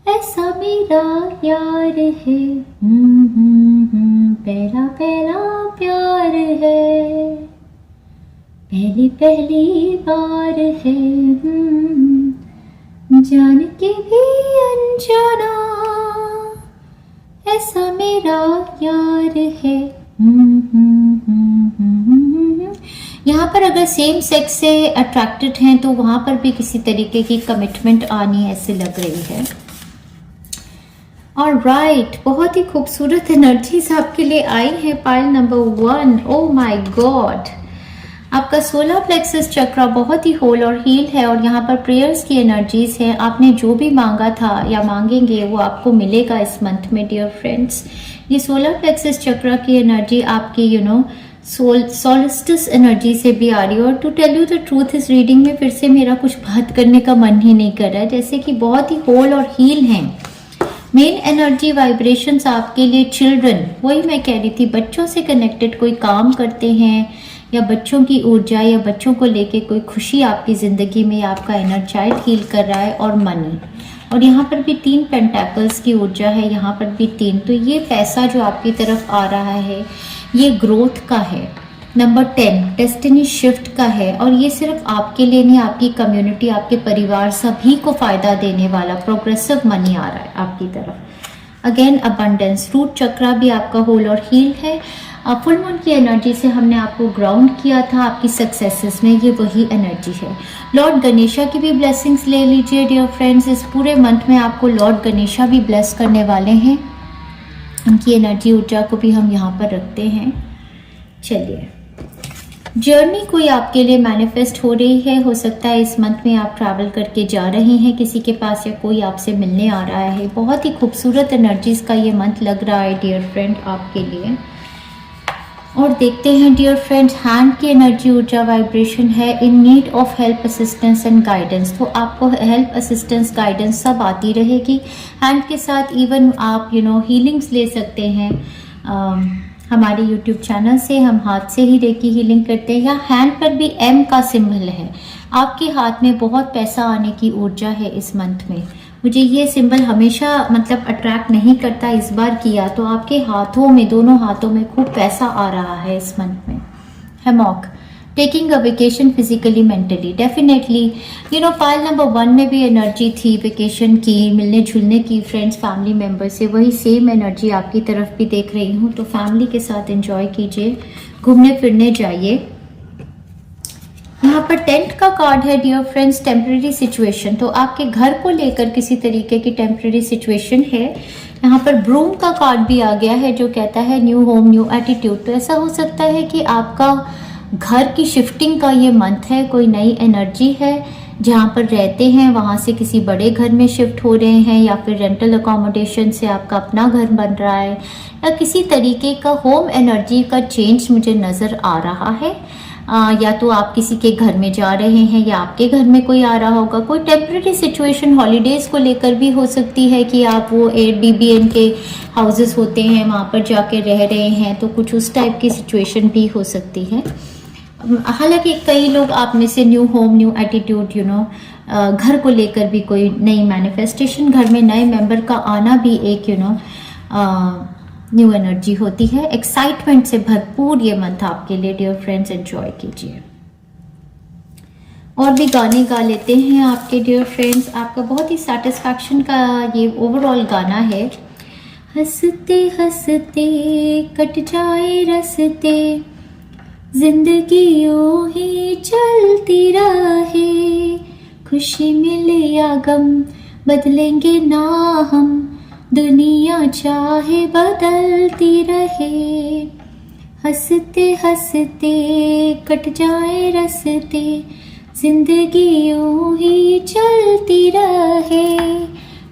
ऐसा मेरा यार है। पहला पहला प्यार है, पहली पहली बार है, जान के भी अनजाना, ऐसा मेरा यार है। यहाँ पर अगर सेम सेक्स से अट्रैक्टेड हैं तो वहाँ पर भी किसी तरीके की कमिटमेंट आनी ऐसे लग रही है। और राइट, बहुत ही खूबसूरत एनर्जीज आपके लिए आई है। Pile number 1, oh my God, आपका सोलर प्लेक्सस चक्रा बहुत ही होल और हील है। और यहाँ पर प्रेयर्स की एनर्जीज है। आपने जो भी मांगा था या मांगेंगे वो आपको मिलेगा इस मंथ में डियर फ्रेंड्स। ये सोलर प्लेक्सस चक्रा की एनर्जी आपकी सोलिस्टिस एनर्जी से भी आ रही है। और to tell you the truth, इस रीडिंग में फिर से मेरा कुछ बात करने का मन ही नहीं कर रहा है, जैसे कि बहुत ही होल और हील हैं। मेन एनर्जी वाइब्रेशंस आपके लिए चिल्ड्रन, वही मैं कह रही थी, बच्चों से कनेक्टेड कोई काम करते हैं या बच्चों की ऊर्जा या बच्चों को लेके कोई खुशी आपकी ज़िंदगी में आपका इनर चाइल्ड हील कर रहा है। और मनी, और यहाँ पर भी 3 पेंटाकल्स की ऊर्जा है, यहाँ पर भी 3। तो ये पैसा जो आपकी तरफ आ रहा है ये ग्रोथ का है। नंबर 10 डेस्टिनी शिफ्ट का है। और ये सिर्फ आपके लिए नहीं, आपकी कम्युनिटी, आपके परिवार, सभी को फ़ायदा देने वाला प्रोग्रेसिव मनी आ रहा है आपकी तरफ। अगेन अबंडेंस, रूट चक्रा भी आपका होल और हील है। फुल मून की एनर्जी से हमने आपको ग्राउंड किया था आपकी सक्सेसेस में, ये वही एनर्जी है। लॉर्ड गणेशा की भी ब्लेसिंग्स ले लीजिए डियर फ्रेंड्स। इस पूरे मंथ में आपको लॉर्ड गणेशा भी ब्लेस करने वाले हैं, उनकी एनर्जी ऊर्जा को भी हम यहाँ पर रखते हैं। चलिए, जर्नी कोई आपके लिए मैनिफेस्ट हो रही है, हो सकता है इस मंथ में आप ट्रैवल करके जा रहे हैं किसी के पास, या कोई आपसे मिलने आ रहा है। बहुत ही खूबसूरत एनर्जीज का ये मंथ लग रहा है डियर फ्रेंड आपके लिए। और देखते हैं डियर फ्रेंड्स, हैंड की एनर्जी ऊर्जा वाइब्रेशन है in need of help, assistance and guidance. तो आपको हेल्प, असिस्टेंस, गाइडेंस सब आती रहेगी। हैंड के साथ इवन आप हीलिंग्स ले सकते हैं। हमारे YouTube चैनल से हम हाथ से ही रेकी हीलिंग करते हैं, या हैंड पर भी M का सिंबल है। आपके हाथ में बहुत पैसा आने की ऊर्जा है इस मंथ में। मुझे ये सिंबल हमेशा मतलब अट्रैक्ट नहीं करता, इस बार किया तो आपके हाथों में, दोनों हाथों में खूब पैसा आ रहा है इस मंथ में। Hammock, taking a vacation physically mentally, definitely pile number 1 में भी एनर्जी थी वेकेशन की, मिलने जुलने की फ्रेंड्स फैमिली मेम्बर से, वही सेम एनर्जी आपकी तरफ भी देख रही हूँ। तो फैमिली के साथ एंजॉय कीजिए, घूमने फिरने जाइए। यहाँ पर टेंट का कार्ड है डियर फ्रेंड्स, टेम्परेरी सिचुएशन। तो आपके घर को लेकर किसी तरीके की टेम्परेरी सिचुएशन है। यहाँ पर ब्रूम का कार्ड भी आ गया है जो कहता है न्यू होम न्यू एटीट्यूड। तो ऐसा हो सकता है कि आपका घर की शिफ्टिंग का ये मंथ है, कोई नई एनर्जी है। जहाँ पर रहते हैं वहाँ से किसी बड़े घर में शिफ्ट हो रहे हैं, या फिर रेंटल अकोमोडेशन से आपका अपना घर बन रहा है, या किसी तरीके का होम एनर्जी का चेंज मुझे नज़र आ रहा है। या तो आप किसी के घर में जा रहे हैं, या आपके घर में कोई आ रहा होगा। कोई टेम्परेरी सिचुएशन हॉलीडेज़ को लेकर भी हो सकती है कि आप वो एयरबीबीएन के हाउसेस होते हैं वहाँ पर जाके रह रहे हैं, तो कुछ उस टाइप की सिचुएशन भी हो सकती है। हालांकि कई लोग आप में से न्यू होम न्यू एटीट्यूड घर को लेकर भी कोई नई मैनिफेस्टेशन, घर में नए मेंबर का आना भी एक न्यू एनर्जी होती है। एक्साइटमेंट से भरपूर ये मंथ आपके लिए डियर फ्रेंड्स, एंजॉय कीजिए। और भी गाने गा लेते हैं आपके डियर फ्रेंड्स। आपका बहुत ही सेटिस्फैक्शन का ये ओवरऑल गाना है। हंसते हंसते कट जाए रस्ते, जिंदगी यूं ही चलती रहे, खुशी मिले या गम बदलेंगे ना हम, दुनिया चाहे बदलती रहे। हंसते हंसते कट जाए रस्ते, जिंदगी यूं ही चलती रहे,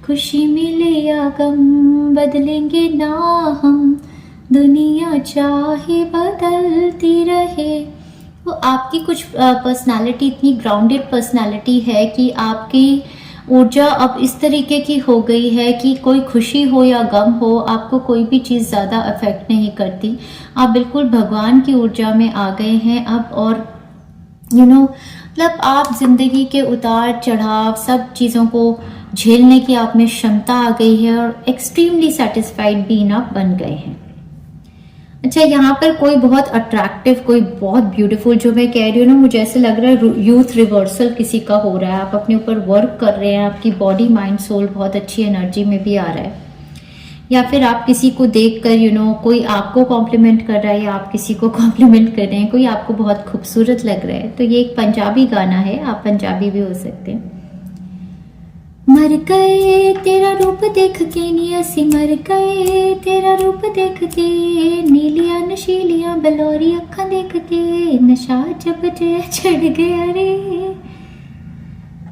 खुशी मिले या गम बदलेंगे ना हम, दुनिया चाहे बदलती रहे। तो आपकी कुछ पर्सनालिटी इतनी ग्राउंडेड पर्सनालिटी है कि आपकी ऊर्जा अब इस तरीके की हो गई है कि कोई खुशी हो या गम हो, आपको कोई भी चीज़ ज़्यादा अफेक्ट नहीं करती। आप बिल्कुल भगवान की ऊर्जा में आ गए हैं अब। और मतलब आप जिंदगी के उतार चढ़ाव सब चीज़ों को झेलने की आप में क्षमता आ गई है, और एक्सट्रीमली सेटिस्फाइड बीइंग आप बन गए हैं। अच्छा, यहाँ पर कोई बहुत अट्रैक्टिव, कोई बहुत ब्यूटीफुल, जो मैं कह रही हूँ ना, मुझे ऐसे लग रहा है यूथ रिवर्सल किसी का हो रहा है। आप अपने ऊपर वर्क कर रहे हैं, आपकी बॉडी माइंड सोल बहुत अच्छी एनर्जी में भी आ रहा है। या फिर आप किसी को देखकर कोई आपको कॉम्प्लीमेंट कर रहा है, या आप किसी को कॉम्प्लीमेंट कर रहे हैं, कोई आपको बहुत खूबसूरत लग रहा है। तो ये एक पंजाबी गाना है, आप पंजाबी भी हो सकते हैं। मर गए तेरा रूप देख के नी असी, मर गए तेरा रूप देख के, नीलिया नशीलिया बलौरी अखा देख के, नशा जब जे चढ़ गया रे,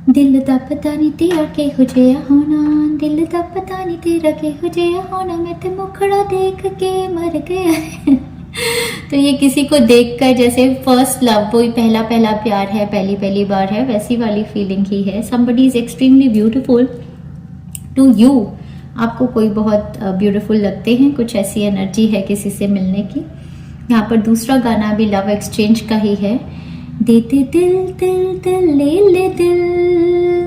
दिल दा पता नहीं तेरा किहो जिहा होना, दिल दा पता नहीं तेरा किहो जिहा होना, मैं ते मुखड़ा देख के मर गया। तो ये किसी को देखकर जैसे फर्स्ट लव, वही पहला पहला प्यार है, पहली पहली बार है, वैसी वाली फीलिंग ही है। Somebody is extremely beautiful to you, आपको कोई बहुत ब्यूटीफुल लगते हैं, कुछ ऐसी एनर्जी है किसी से मिलने की। यहाँ पर दूसरा गाना भी लव एक्सचेंज का ही है। देते दिल दिल दिल ले ले दिल,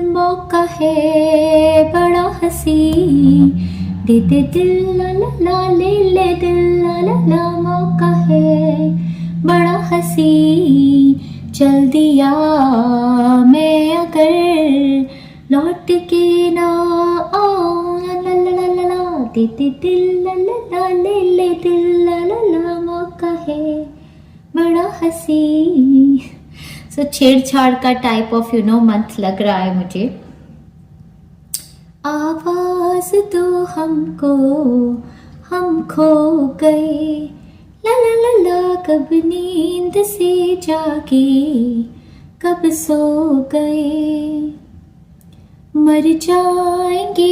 मौका है बड़ा हंसी, देते दिल ला ला ला ले ले दिल ला ला ला, मौका है बड़ा हंसी, चल दिया मैं अगर लौट के ना आऊं, ला ला ला ला ला, दे दे दिल ला ला ला, ले ले दिल ला ला ला, मौका है बड़ा हसी। सो छेड़छाड़ का टाइप ऑफ मंथ लग रहा है मुझे। आवाज दो हमको, हम खो गए, ला ला ला ला, कब नींद से जागे, कब सो गए, मर जाएंगे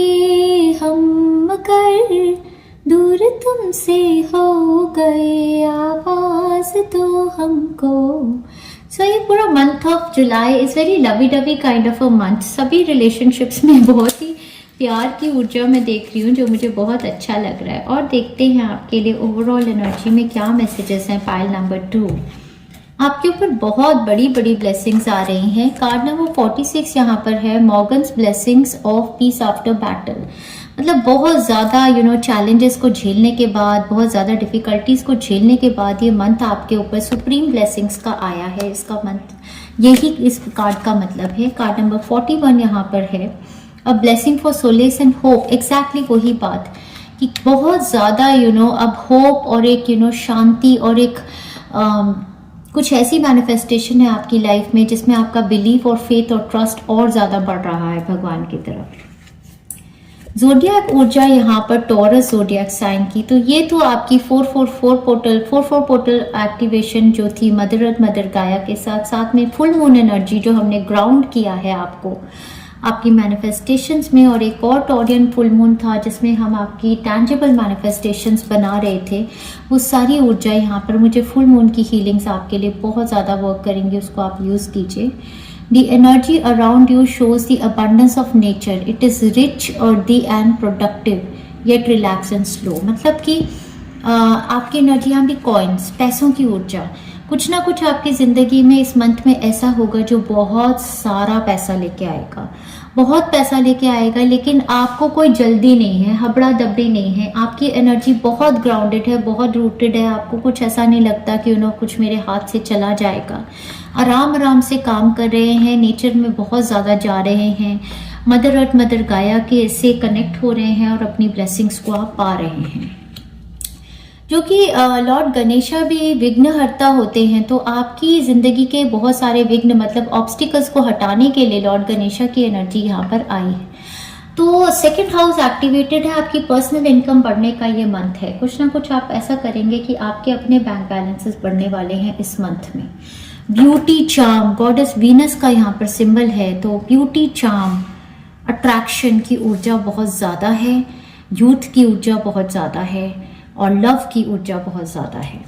हम मगर दूर तुमसे हो गए, आवाज दो हमको। सो ये पूरा month of July is very lovey dovey kind of a month. सभी रिलेशनशिप्स में बहुत ही प्यार की ऊर्जा मैं देख रही हूँ, जो मुझे बहुत अच्छा लग रहा है। और देखते हैं आपके लिए ओवरऑल एनर्जी में क्या मैसेजेस हैं। पाइल नंबर 2, आपके ऊपर बहुत बड़ी बड़ी ब्लेसिंग्स आ रही हैं। कार्ड नंबर 46 यहाँ पर है, Morgan's blessings of peace after battle. मतलब बहुत ज़्यादा चैलेंजेस को झेलने के बाद, बहुत ज़्यादा डिफ़िकल्टीज़ को झेलने के बाद ये मंथ आपके ऊपर सुप्रीम ब्लेसिंग्स का आया है। इसका मंथ यही इस कार्ड का मतलब है। कार्ड नंबर 41 यहाँ पर है, a blessing for solace and hope. Exactly वही बात कि बहुत ज़्यादा अब होप और एक शांति और एक कुछ ऐसी मैनिफेस्टेशन है आपकी लाइफ में जिसमें आपका बिलीफ और फेथ और ट्रस्ट और ज़्यादा बढ़ रहा है भगवान की तरफ। ज़ोडिएक ऊर्जा यहाँ पर टॉरस ज़ोडिएक साइन की, तो ये तो आपकी 4-4 पोर्टल एक्टिवेशन जो थी मदर अर्थ मदर गाया के साथ साथ में फुल मून एनर्जी जो हमने ग्राउंड किया है आपको आपकी मैनिफेस्टेशंस में। और एक और टॉरियन फुल मून था जिसमें हम आपकी टैंजिबल मैनिफेस्टेशंस बना रहे थे। वो सारी ऊर्जा यहाँ पर मुझे फुल मून की हीलिंग्स आपके लिए बहुत ज़्यादा वर्क करेंगी, उसको आप यूज़ कीजिए। The energy around you shows the abundance of nature. It is rich, earthy and productive, yet relaxed and slow. मतलब कि आपकी एनर्जी यहाँ भी कॉइन्स, पैसों की ऊर्जा, कुछ ना कुछ आपकी ज़िंदगी में इस मंथ में ऐसा होगा जो बहुत सारा पैसा लेके आएगा, बहुत पैसा लेके आएगा। लेकिन आपको कोई जल्दी नहीं है, हबड़ा दबड़ी नहीं है। आपकी एनर्जी बहुत ग्राउंडेड है, बहुत रूटेड है। आपको कुछ ऐसा नहीं लगता कि कुछ मेरे हाथ से चला जाएगा। आराम आराम से काम कर रहे हैं, नेचर में बहुत ज़्यादा जा रहे हैं, मदर अर्थ मदर गाया के से कनेक्ट हो रहे हैं और अपनी ब्लेसिंग्स को आप पा रहे हैं। जो कि लॉर्ड गणेशा भी विघ्नहर्ता होते हैं, तो आपकी ज़िंदगी के बहुत सारे विघ्न मतलब ऑब्स्टिकल्स को हटाने के लिए लॉर्ड गणेशा की एनर्जी यहाँ पर आई है। तो सेकंड हाउस एक्टिवेटेड है, आपकी पर्सनल इनकम बढ़ने का ये मंथ है। कुछ ना कुछ आप ऐसा करेंगे कि आपके अपने बैंक बैलेंसेस बढ़ने वाले हैं इस मंथ में। ब्यूटी चार्म, गॉडेस वीनस का यहाँ पर सिंबल है, तो ब्यूटी चार्म अट्रैक्शन की ऊर्जा बहुत ज़्यादा है, यूथ की ऊर्जा बहुत ज़्यादा है और लव की ऊर्जा बहुत ज़्यादा है।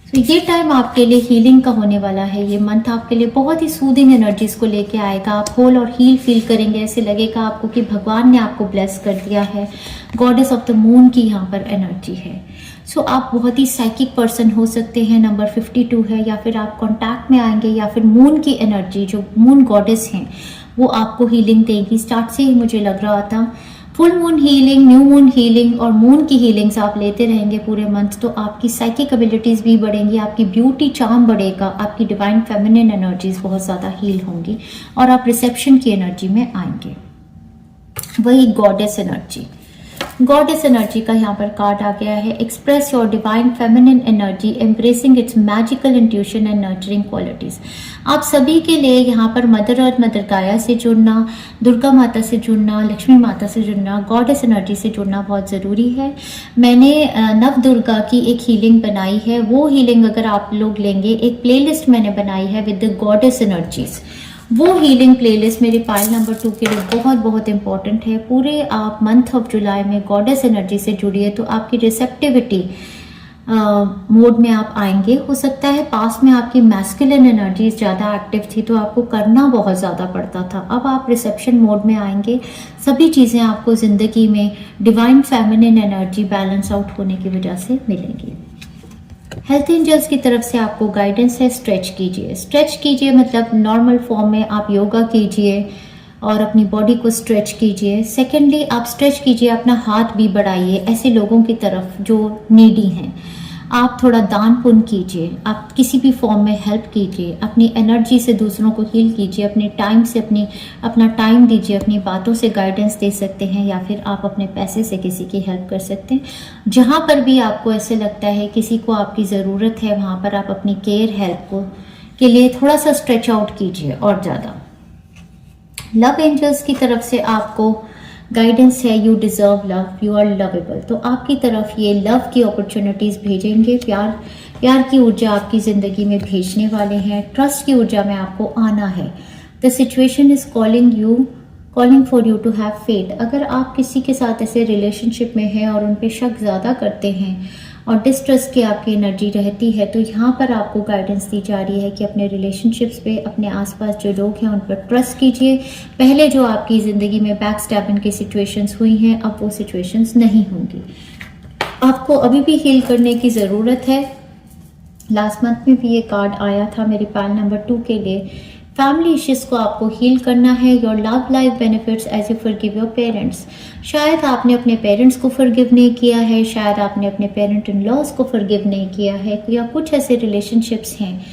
तो ये टाइम आपके लिए हीलिंग का होने वाला है। ये मंथ आपके लिए बहुत ही सूदिंग एनर्जीज को लेके आएगा। आप होल और हील फील करेंगे, ऐसे लगेगा आपको कि भगवान ने आपको ब्लेस कर दिया है। गॉडेस ऑफ द मून की यहाँ पर एनर्जी है। सो आप बहुत ही साइकिक पर्सन हो सकते हैं, नंबर 52 है, या फिर आप कॉन्टैक्ट में आएंगे, या फिर मून की एनर्जी जो मून गॉडेस हैं वो आपको हीलिंग देगी। स्टार्ट से ही मुझे लग रहा था full moon healing, new moon healing और मून की हीलिंग्स आप लेते रहेंगे पूरे मंथ, तो आपकी साइकिक एबिलिटीज़ भी बढ़ेंगी, आपकी ब्यूटी चार्म बढ़ेगा, आपकी डिवाइन फेमिनिन एनर्जीज बहुत ज़्यादा हील होंगी और आप रिसेप्शन की एनर्जी में आएंगे। वही गॉडेस एनर्जी, गॉडेस एनर्जी का यहाँ पर कार्ड आ गया है, express your divine feminine energy, embracing its magical intuition and nurturing qualities. आप सभी के लिए यहाँ पर मदर अर्थ मदर गाया से जुड़ना, दुर्गा माता से जुड़ना, लक्ष्मी माता से जुड़ना, गॉडेस एनर्जी से जुड़ना बहुत ज़रूरी है। मैंने नव दुर्गा की एक हीलिंग बनाई है, वो हीलिंग अगर आप लोग लेंगे, एक प्लेलिस्ट मैंने बनाई है विद द गॉडेस एनर्जीज, वो हीलिंग प्लेलिस्ट मेरे पाइल नंबर 2 के लिए बहुत बहुत इंपॉर्टेंट है। पूरे आप मंथ ऑफ जुलाई में गॉडेस एनर्जी से जुड़िए तो आपकी रिसेप्टिविटी मोड में आप आएंगे। हो सकता है पास में आपकी मैस्कुलिन एनर्जी ज़्यादा एक्टिव थी तो आपको करना बहुत ज़्यादा पड़ता था, अब आप रिसेप्शन मोड में आएंगे। सभी चीज़ें आपको ज़िंदगी में divine feminine energy balance out होने की वजह से मिलेंगी। हेल्थ एंजल्स की तरफ से आपको गाइडेंस है, स्ट्रेच कीजिए। स्ट्रेच कीजिए मतलब नॉर्मल फॉर्म में आप योगा कीजिए और अपनी बॉडी को स्ट्रेच कीजिए। सेकेंडली आप स्ट्रेच कीजिए, अपना हाथ भी बढ़ाइए ऐसे लोगों की तरफ जो नीडी हैं। आप थोड़ा दान पुण्य कीजिए, आप किसी भी फॉर्म में हेल्प कीजिए, अपनी एनर्जी से दूसरों को हील कीजिए, अपने टाइम से अपना टाइम दीजिए, अपनी बातों से गाइडेंस दे सकते हैं, या फिर आप अपने पैसे से किसी की हेल्प कर सकते हैं। जहाँ पर भी आपको ऐसे लगता है किसी को आपकी ज़रूरत है, वहाँ पर आप अपनी केयर हेल्प के लिए थोड़ा सा स्ट्रेच आउट कीजिए और ज़्यादा। लव एंजल्स की तरफ से आपको गाइडेंस है, you deserve love, you are lovable. तो आपकी तरफ ये लव की अपॉर्चुनिटीज़ भेजेंगे, प्यार की ऊर्जा आपकी ज़िंदगी में भेजने वाले हैं, ट्रस्ट की ऊर्जा में आपको आना है। The situation is calling for you to have faith. अगर आप किसी के साथ ऐसे रिलेशनशिप में हैं और उन पर शक ज़्यादा करते हैं और डिस्ट्रस्ट की आपकी एनर्जी रहती है, तो यहाँ पर आपको गाइडेंस दी जा रही है कि अपने रिलेशनशिप्स पे, अपने आसपास जो लोग हैं उन पर ट्रस्ट कीजिए। पहले जो आपकी ज़िंदगी में बैक स्टैबिंग की सिचुएशंस हुई हैं, अब वो सिचुएशंस नहीं होंगी। आपको अभी भी हील करने की ज़रूरत है। लास्ट मंथ में भी ये कार्ड आया था मेरी पाइल नंबर 2 के लिए। फैमिली इश्यूज को आपको हील करना है। Your love life benefits as you forgive your parents. शायद आपने अपने पेरेंट्स को फॉरगिव नहीं किया है, शायद आपने अपने पेरेंट इन लॉज को फॉरगिव नहीं किया है, या कुछ ऐसे रिलेशनशिप्स हैं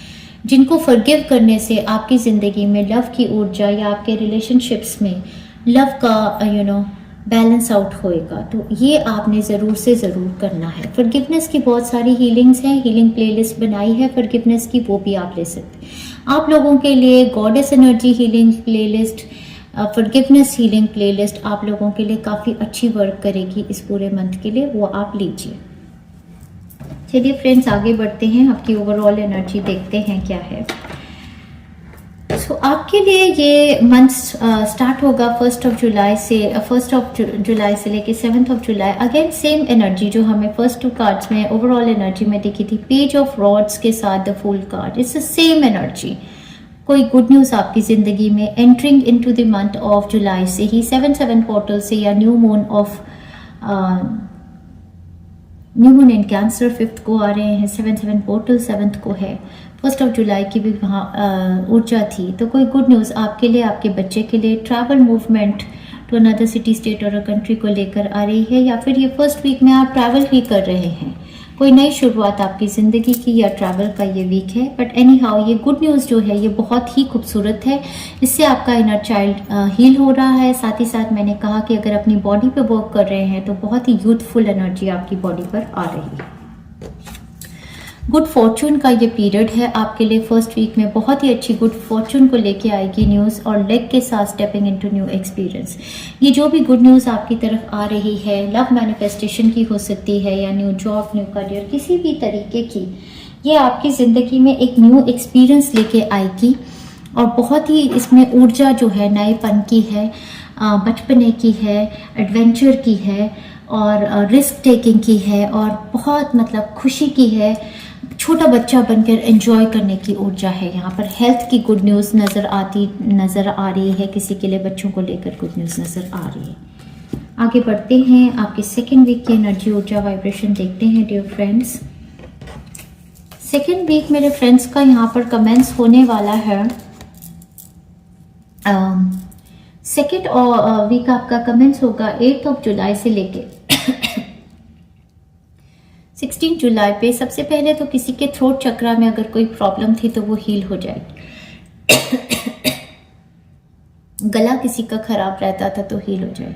जिनको फॉरगिव करने से आपकी ज़िंदगी में लव की ऊर्जा या आपके रिलेशनशिप्स में लव का बैलेंस आउट होएगा। तो ये आपने ज़रूर से ज़रूर करना है। फॉरगिवनेस की बहुत सारी हीलिंग्स हैं, हीलिंग प्लेलिस्ट बनाई है फॉरगिवनेस की, वो भी आप ले सकते हैं। आप लोगों के लिए goddess energy healing playlist, forgiveness healing playlist आप लोगों के लिए काफ़ी अच्छी वर्क करेगी इस पूरे मंथ के लिए, वो आप लीजिए। चलिए फ्रेंड्स, आगे बढ़ते हैं, आपकी ओवरऑल एनर्जी देखते हैं क्या है। सो आपके लिए ये मंथ स्टार्ट होगा 1 जुलाई से लेके 7 जुलाई। अगेन सेम एनर्जी जो हमें फर्स्ट 2 कार्ड्स में ओवरऑल एनर्जी में दिखी थी, पेज ऑफ रॉड्स के साथ the fool card, it's the same energy. कोई गुड न्यूज़ आपकी ज़िंदगी में entering into the month of July से ही 7 पोर्टल से, या new moon in cancer 5th को आ रहे हैं, 7 पोर्टल 7th को है, 1 जुलाई की भी वहाँ ऊर्जा थी। तो कोई गुड न्यूज़ आपके लिए, आपके बच्चे के लिए, travel movement to another city, state और कंट्री को लेकर आ रही है, या फिर ये फर्स्ट वीक में आप ट्रैवल ही कर रहे हैं, कोई नई शुरुआत आपकी ज़िंदगी की या ट्रैवल का ये वीक है। बट एनी हाउ, ये गुड न्यूज़ जो है ये बहुत ही खूबसूरत है, इससे आपका इनर चाइल्ड हील हो रहा है। साथ ही साथ मैंने कहा कि अगर अपनी बॉडी पे वर्क कर रहे हैं तो बहुत ही यूथफुल एनर्जी आपकी बॉडी पर आ रही है। गुड फॉर्चून का ये पीरियड है आपके लिए, फर्स्ट वीक में बहुत ही अच्छी गुड फॉर्चून को लेके आएगी न्यूज़, और लेग के साथ स्टेपिंग इनटू न्यू एक्सपीरियंस। ये जो भी गुड न्यूज़ आपकी तरफ आ रही है, लव मैनिफेस्टेशन की हो सकती है, या न्यू जॉब, न्यू करियर, किसी भी तरीके की, ये आपकी ज़िंदगी में एक न्यू एक्सपीरियंस लेके आएगी। और बहुत ही इसमें ऊर्जा जो है नएपन की है, बचपने की है, एडवेंचर की है, और रिस्क टेकिंग की है, और बहुत मतलब खुशी की है, छोटा बच्चा बनकर एंजॉय करने की ऊर्जा है। यहाँ पर हेल्थ की गुड न्यूज़ नज़र आ रही है, किसी के लिए बच्चों को लेकर गुड न्यूज़ नज़र आ रही है। आगे बढ़ते हैं, आपके सेकेंड वीक की एनर्जी, ऊर्जा, वाइब्रेशन देखते हैं डियर फ्रेंड्स। सेकेंड वीक मेरे फ्रेंड्स का यहाँ पर कमेंट्स होने वाला है। सेकेंड वीक आपका कमेंट्स होगा 8 जुलाई से लेके 16 जुलाई पे। सबसे पहले तो किसी के थ्रोट चक्रा में अगर कोई प्रॉब्लम थी तो वो हील हो जाएगी। गला किसी का खराब रहता था तो हील हो जाए।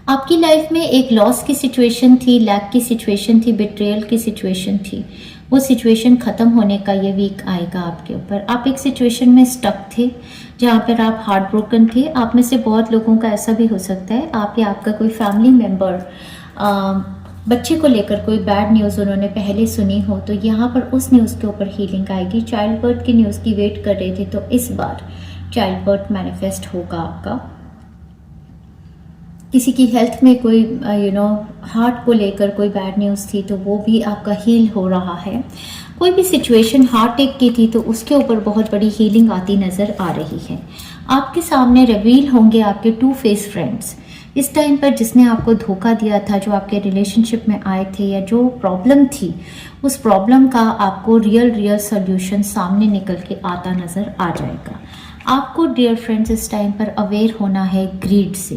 आपकी लाइफ में एक लॉस की सिचुएशन थी, लैक की सिचुएशन थी, बिट्रेयल की सिचुएशन थी, वो सिचुएशन खत्म होने का ये वीक आएगा आपके ऊपर। आप एक सिचुएशन में स्टक थे जहाँ पर आप हार्ट ब्रोकन थे। आप में से बहुत लोगों का ऐसा भी हो सकता है आप या आपका कोई फैमिली मेम्बर बच्चे को लेकर कोई बैड न्यूज़ उन्होंने पहले सुनी हो, तो यहाँ पर उस न्यूज़ के ऊपर हीलिंग आएगी। चाइल्ड बर्थ की न्यूज़ की वेट कर रहे थे तो इस बार चाइल्ड बर्थ मैनिफेस्ट होगा आपका। किसी की हेल्थ में कोई हार्ट को लेकर कोई बैड न्यूज़ थी तो वो भी आपका हील हो रहा है। कोई भी सिचुएशन हार्ट अटैक की थी तो उसके ऊपर बहुत बड़ी हीलिंग आती नज़र आ रही है। आपके सामने रिवील होंगे आपके 2 फेस फ्रेंड्स। इस टाइम पर जिसने आपको धोखा दिया था, जो आपके रिलेशनशिप में आए थे, या जो प्रॉब्लम थी, उस प्रॉब्लम का आपको रियल सोल्यूशन सामने निकल के आता नज़र आ जाएगा। आपको डियर फ्रेंड्स इस टाइम पर अवेयर होना है ग्रीड से।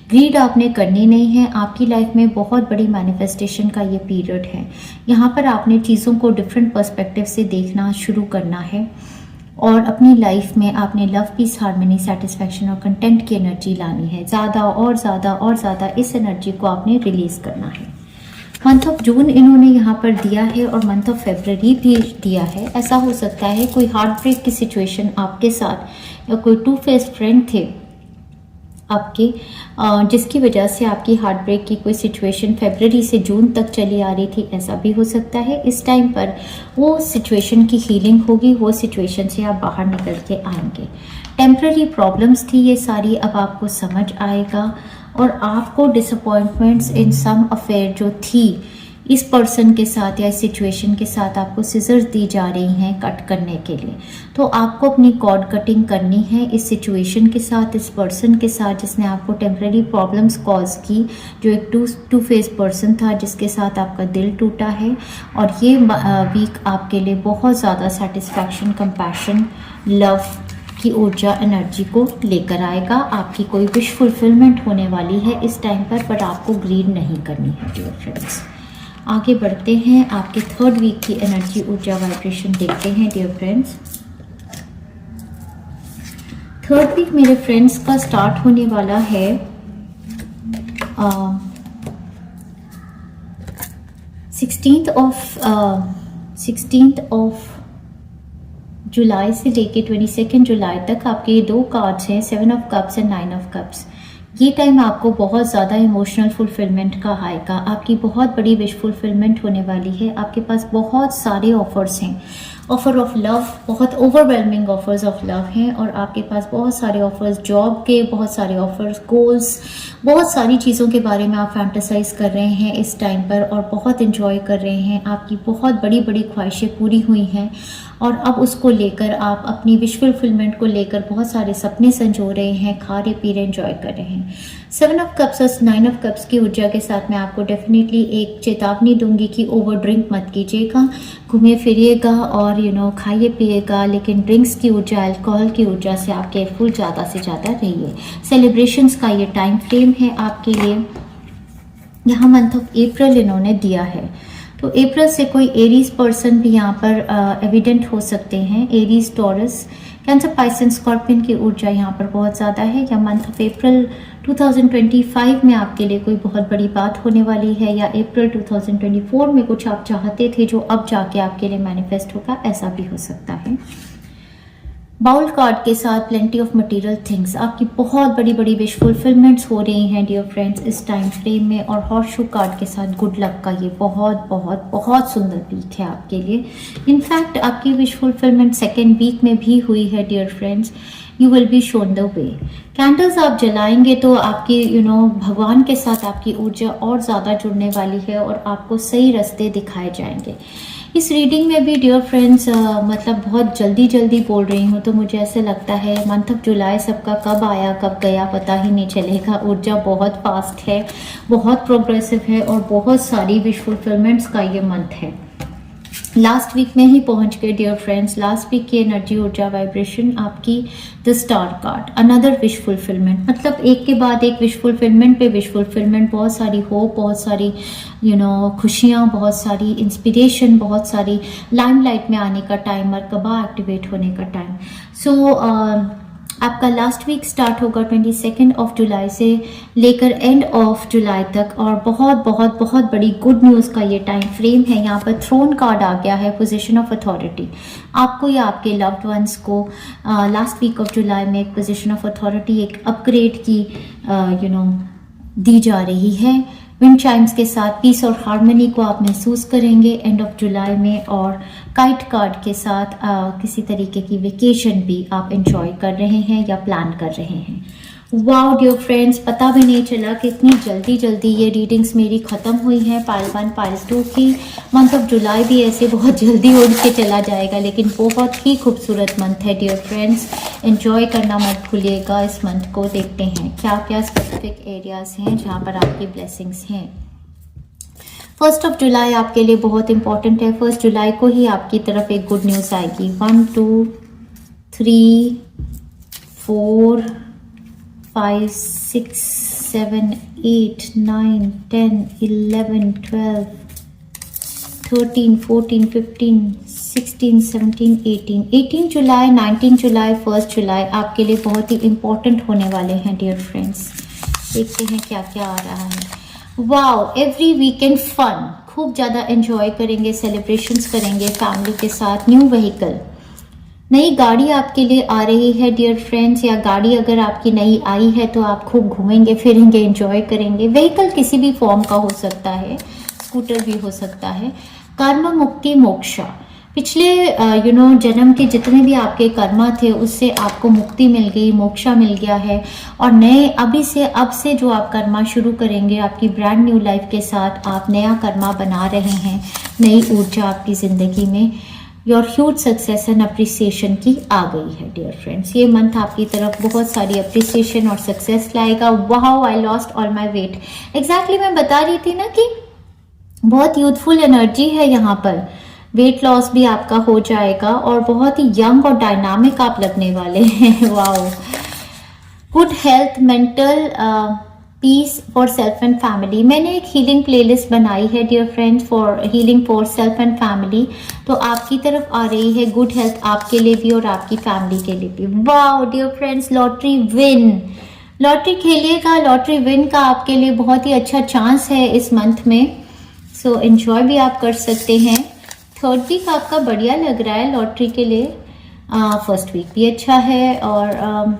ग्रीड आपने करनी नहीं है। आपकी लाइफ में बहुत बड़ी मैनिफेस्टेशन का ये पीरियड है। यहाँ पर आपने चीज़ों को डिफरेंट पर्सपेक्टिव से देखना शुरू करना है और अपनी लाइफ में आपने लव, पीस, हार्मनी, सेटिस्फैक्शन और कंटेंट की एनर्जी लानी है। ज़्यादा और ज़्यादा और ज़्यादा इस एनर्जी को आपने रिलीज़ करना है। मंथ ऑफ जून इन्होंने यहाँ पर दिया है और मंथ ऑफ फेबररी भी दिया है। ऐसा हो सकता है कोई हार्ट ब्रेक की सिचुएशन आपके साथ या कोई टू फेस फ्रेंड थे आपके, जिसकी वजह से आपकी हार्ट ब्रेक की कोई सिचुएशन फेबररी से जून तक चली आ रही थी। ऐसा भी हो सकता है इस टाइम पर वो सिचुएशन की हीलिंग होगी, वो सिचुएशन से आप बाहर निकल के आएंगे। टेम्पररी प्रॉब्लम्स थी ये सारी, अब आपको समझ आएगा और आपको डिसअपॉइंटमेंट्स इन सम अफेयर जो थी इस पर्सन के साथ या इस सिचुएशन के साथ आपको सिजर्स दी जा रही हैं कट करने के लिए। तो आपको अपनी कॉर्ड कटिंग करनी है इस सिचुएशन के साथ, इस पर्सन के साथ जिसने आपको टेम्पररी प्रॉब्लम्स कॉज की, जो एक टू फेस पर्सन था जिसके साथ आपका दिल टूटा है। और ये वीक आपके लिए बहुत ज़्यादा सेटिस्फैक्शन, कंपैशन, लव की ऊर्जा, एनर्जी को लेकर आएगा। आपकी कोई विश फुलफिलमेंट होने वाली है इस टाइम पर आपको ग्रीड नहीं करनी है डियर फ्रेंड्स। आगे बढ़ते हैं, आपके थर्ड वीक की एनर्जी, ऊर्जा, वाइब्रेशन देखते हैं डियर फ्रेंड्स। थर्ड वीक मेरे फ्रेंड्स का स्टार्ट होने वाला है 16th ऑफ जुलाई से लेके 22 जुलाई तक। आपके ये दो कार्ड्स हैं, 7 of cups and 9 of cups. ये टाइम आपको बहुत ज़्यादा इमोशनल फुलफिलमेंट का आएगा। आपकी बहुत बड़ी विश फुलफिलमेंट होने वाली है। आपके पास बहुत सारे ऑफर्स हैं, ऑफर ऑफ लव, बहुत ओवरवेलमिंग ऑफर्स ऑफ लव हैं। और आपके पास बहुत सारे ऑफर्स जॉब के, बहुत सारे ऑफर्स, गोल्स, बहुत सारी चीज़ों के बारे में आप फैंटेसाइज कर रहे हैं इस टाइम पर और बहुत इंजॉय कर रहे हैं। आपकी बहुत बड़ी बड़ी ख्वाहिशें पूरी हुई हैं और अब उसको लेकर आप अपनी विश फुलफिलमेंट को लेकर बहुत सारे सपने संजो रहे हैं, खा रहे पी रहे, एंजॉय कर रहे हैं। 7 ऑफ कप्स और 9 ऑफ कप्स की ऊर्जा के साथ मैं आपको डेफिनेटली एक चेतावनी दूंगी कि ओवर ड्रिंक मत कीजिएगा, घूमिए फिरिएगा और खाइए पिएगा, लेकिन ड्रिंक्स की ऊर्जा, अल्कोहल की ऊर्जा से आप केयरफुल ज़्यादा से ज़्यादा रहिए। सेलिब्रेशंस का ये टाइम फ्रेम है आपके लिए। यहाँ मंथ ऑफ अप्रैल इन्होंने दिया है, तो अप्रैल से कोई एरीज पर्सन भी यहाँ पर एविडेंट हो सकते हैं। एरीज, टॉरस, कैंसर, पाइसेंस, स्कॉर्पियन की ऊर्जा यहाँ पर बहुत ज़्यादा है। या मंथ ऑफ अप्रैल 2025 में आपके लिए कोई बहुत बड़ी बात होने वाली है, या अप्रैल 2024 में कुछ आप चाहते थे जो अब जाके आपके लिए मैनिफेस्ट होगा, ऐसा भी हो सकता है। बाउल कार्ड के साथ प्लेंटी ऑफ मटेरियल थिंग्स, आपकी बहुत बड़ी बड़ी विश फुलफिलमेंट्स हो रही हैं डियर फ्रेंड्स इस टाइम फ्रेम में। और हॉर्स शू कार्ड के साथ गुड लक का ये बहुत बहुत बहुत सुंदर वीक है आपके लिए। इनफैक्ट आपकी विश फुलफिलमेंट सेकेंड वीक में भी हुई है dear friends. You will be shown the way. Candles आप जलाएंगे तो आपकी भगवान के साथ आपकी ऊर्जा और ज़्यादा जुड़ने वाली है और आपको सही रास्ते दिखाए जाएंगे। इस रीडिंग में भी डियर फ्रेंड्स मतलब बहुत जल्दी जल्दी बोल रही हूँ, तो मुझे ऐसे लगता है मंथ ऑफ जुलाई सबका कब आया कब गया पता ही नहीं चलेगा। ऊर्जा बहुत फास्ट है, बहुत प्रोग्रेसिव है और बहुत सारी विश फुलफिलमेंट्स का ये मंथ है। लास्ट वीक में ही पहुंच गए डियर फ्रेंड्स। लास्ट वीक की एनर्जी, ऊर्जा, वाइब्रेशन आपकी the star card, another wish fulfilment, मतलब एक के बाद एक विश फुलफिलमेंट पे विश फुलफिलमेंट, बहुत सारी होप, बहुत सारी खुशियाँ, बहुत सारी इंस्पिरेशन, बहुत सारी लाइमलाइट में आने का टाइम, मरकबा एक्टिवेट होने का टाइम। सो आपका लास्ट वीक स्टार्ट होगा 22 ऑफ जुलाई से लेकर एंड ऑफ जुलाई तक और बहुत बहुत बहुत बड़ी गुड न्यूज़ का ये टाइम फ्रेम है। यहाँ पर थ्रोन कार्ड आ गया है, पोजीशन ऑफ अथॉरिटी। आपको या आपके लव्ड वंस को लास्ट वीक ऑफ जुलाई में एक पोजीशन ऑफ अथॉरिटी, एक अपग्रेड की दी जा रही है। विंड चाइम्स के साथ पीस और हार्मनी को आप महसूस करेंगे एंड ऑफ जुलाई में। और काइट कार्ड के साथ किसी तरीके की वेकेशन भी आप एंजॉय कर रहे हैं या प्लान कर रहे हैं। वाओ डियर फ्रेंड्स, पता भी नहीं चला कि इतनी जल्दी जल्दी ये रीडिंग्स मेरी ख़त्म हुई हैं। पाइल 1 पाइल 2 की। मंथ ऑफ जुलाई भी ऐसे बहुत जल्दी उड़ के चला जाएगा, लेकिन बहुत ही खूबसूरत मंथ है डियर फ्रेंड्स। एंजॉय करना मत भूलिएगा इस मंथ को। देखते हैं क्या क्या स्पेसिफिक एरियाज हैं जहाँ पर आपकी ब्लेसिंग्स हैं। 1 ऑफ जुलाई आपके लिए बहुत इंपॉर्टेंट है। 1 जुलाई को ही आपकी तरफ एक गुड न्यूज़ आएगी। 1 2 3 4 5 6 7 8 9 10 11 12 13 14 15 16 17 18 जुलाई, 19 जुलाई, 1 जुलाई आपके लिए बहुत ही इम्पोर्टेंट होने वाले हैं डियर फ्रेंड्स। देखते हैं क्या क्या आ रहा है। वाओ, एवरी वीकेंड फन, खूब ज़्यादा एंजॉय करेंगे, सेलिब्रेशंस करेंगे फैमिली के साथ। न्यू व्हीकल, नई गाड़ी आपके लिए आ रही है डियर फ्रेंड्स, या गाड़ी अगर आपकी नई आई है तो आप खूब घूमेंगे फिरेंगे, एंजॉय करेंगे। व्हीकल किसी भी फॉर्म का हो सकता है, स्कूटर भी हो सकता है। कर्म मुक्ति मोक्षा, पिछले जन्म के जितने भी आपके कर्मा थे उससे आपको मुक्ति मिल गई, मोक्षा मिल गया है। और नए अब से जो आप कर्मा शुरू करेंगे आपकी ब्रांड न्यू लाइफ के साथ, आप नया कर्मा बना रहे हैं, नई ऊर्जा आपकी ज़िंदगी में। Your huge success and appreciation की आ गई है डियर फ्रेंड्स। ये मंथ आपकी तरफ बहुत सारी अप्रिसिएशन और सक्सेस लाएगा। Wow, I lost all my weight. Exactly मैं बता रही थी ना कि बहुत यूथफुल एनर्जी है यहाँ पर। वेट लॉस भी आपका हो जाएगा और बहुत ही यंग और डायनामिक आप लगने वाले हैं। Wow, good health, mental peace for self and family. मैंने एक हीलिंग प्लेलिस्ट बनाई है dear friends for healing for self and family, तो आपकी तरफ आ रही है गुड हेल्थ आपके लिए भी और आपकी फैमिली के लिए भी। Wow dear friends, lottery win, lottery खेलिएगा, लॉटरी विन का आपके लिए बहुत ही अच्छा चांस है इस मंथ में। सो एंजॉय भी आप कर सकते हैं। थर्ड वीक आपका बढ़िया लग रहा है लॉटरी के लिए, फर्स्ट वीक भी अच्छा है और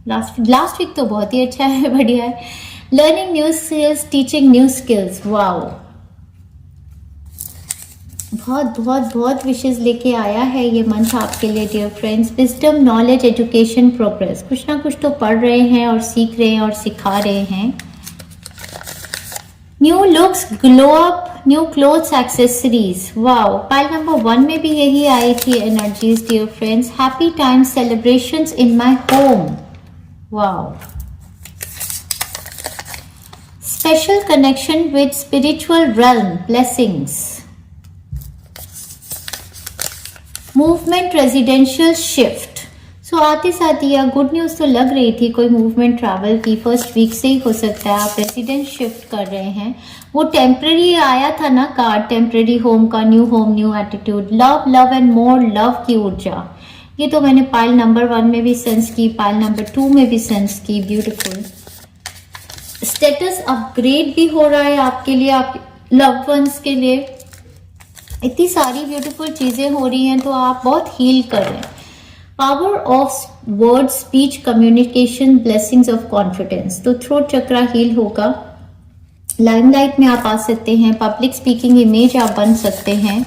लास्ट वीक तो बहुत ही अच्छा है, बढ़िया है। Learning new skills, teaching new skills. Wow, बहुत बहुत बहुत विशेष लेके आया है ये मंथ आपके लिए dear friends. Wisdom, knowledge, education, progress, कुछ ना कुछ तो पढ़ रहे हैं और सीख रहे हैं और सिखा रहे हैं। New looks, glow up, new clothes, accessories. Wow, pile number 1 में भी यही आई थी energies dear friends. Happy time celebrations in my home. Wow, special connection with spiritual realm, blessings, movement, residential shift. So आते साथ ही गुड न्यूज तो लग रही थी, कोई मूवमेंट ट्रैवल की फर्स्ट वीक से ही हो सकता है। आप रेजिडेंस शिफ्ट कर रहे हैं, वो टेम्पररी आया था ना कार्ड, टेम्पररी होम का, new home new attitude, love, love and more love की ऊर्जा। ये तो मैंने पाइल नंबर 1 में भी सेंस की, पाइल नंबर 2 में भी सेंस की। ब्यूटीफुल। स्टेटस अपग्रेड भी हो रहा है आपके लिए, आप लव्ड वंस के लिए। इतनी सारी ब्यूटीफुल चीजें हो रही हैं तो आप बहुत हील कर रहे हैं। Power of word, speech, communication, blessings of confidence. तो थ्रोट चक्रा हील होगा। लाइमलाइट में आप आ सकते हैं, पब्लिक स्पीकिंग इमेज आप बन सकते हैं।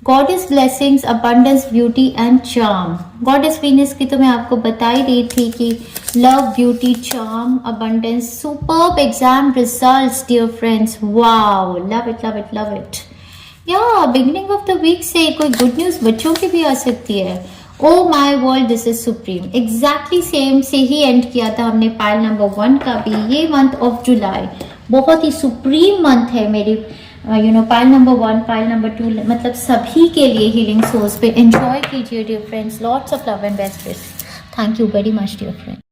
Goddess blessings, abundance, beauty and charm. Goddess Venus की तो मैं आपको बता ही रही थी कि love, beauty, charm, abundance, superb exam results dear friends. Wow, love it, love it, love it. या बिगिनिंग ऑफ द वीक से कोई गुड न्यूज बच्चों की भी आ सकती है। Oh my world, this is supreme. Exactly same से ही एंड किया था हमने पाइल नंबर 1 का भी। ये मंथ ऑफ जुलाई बहुत ही सुप्रीम मंथ है मेरी पाइल नंबर 1, पाइल नंबर 2, मतलब सभी के लिए हीलिंग सोर्स पे एंजॉय कीजिए dear friends. Lots of love and best wishes. Thank you very much dear friends.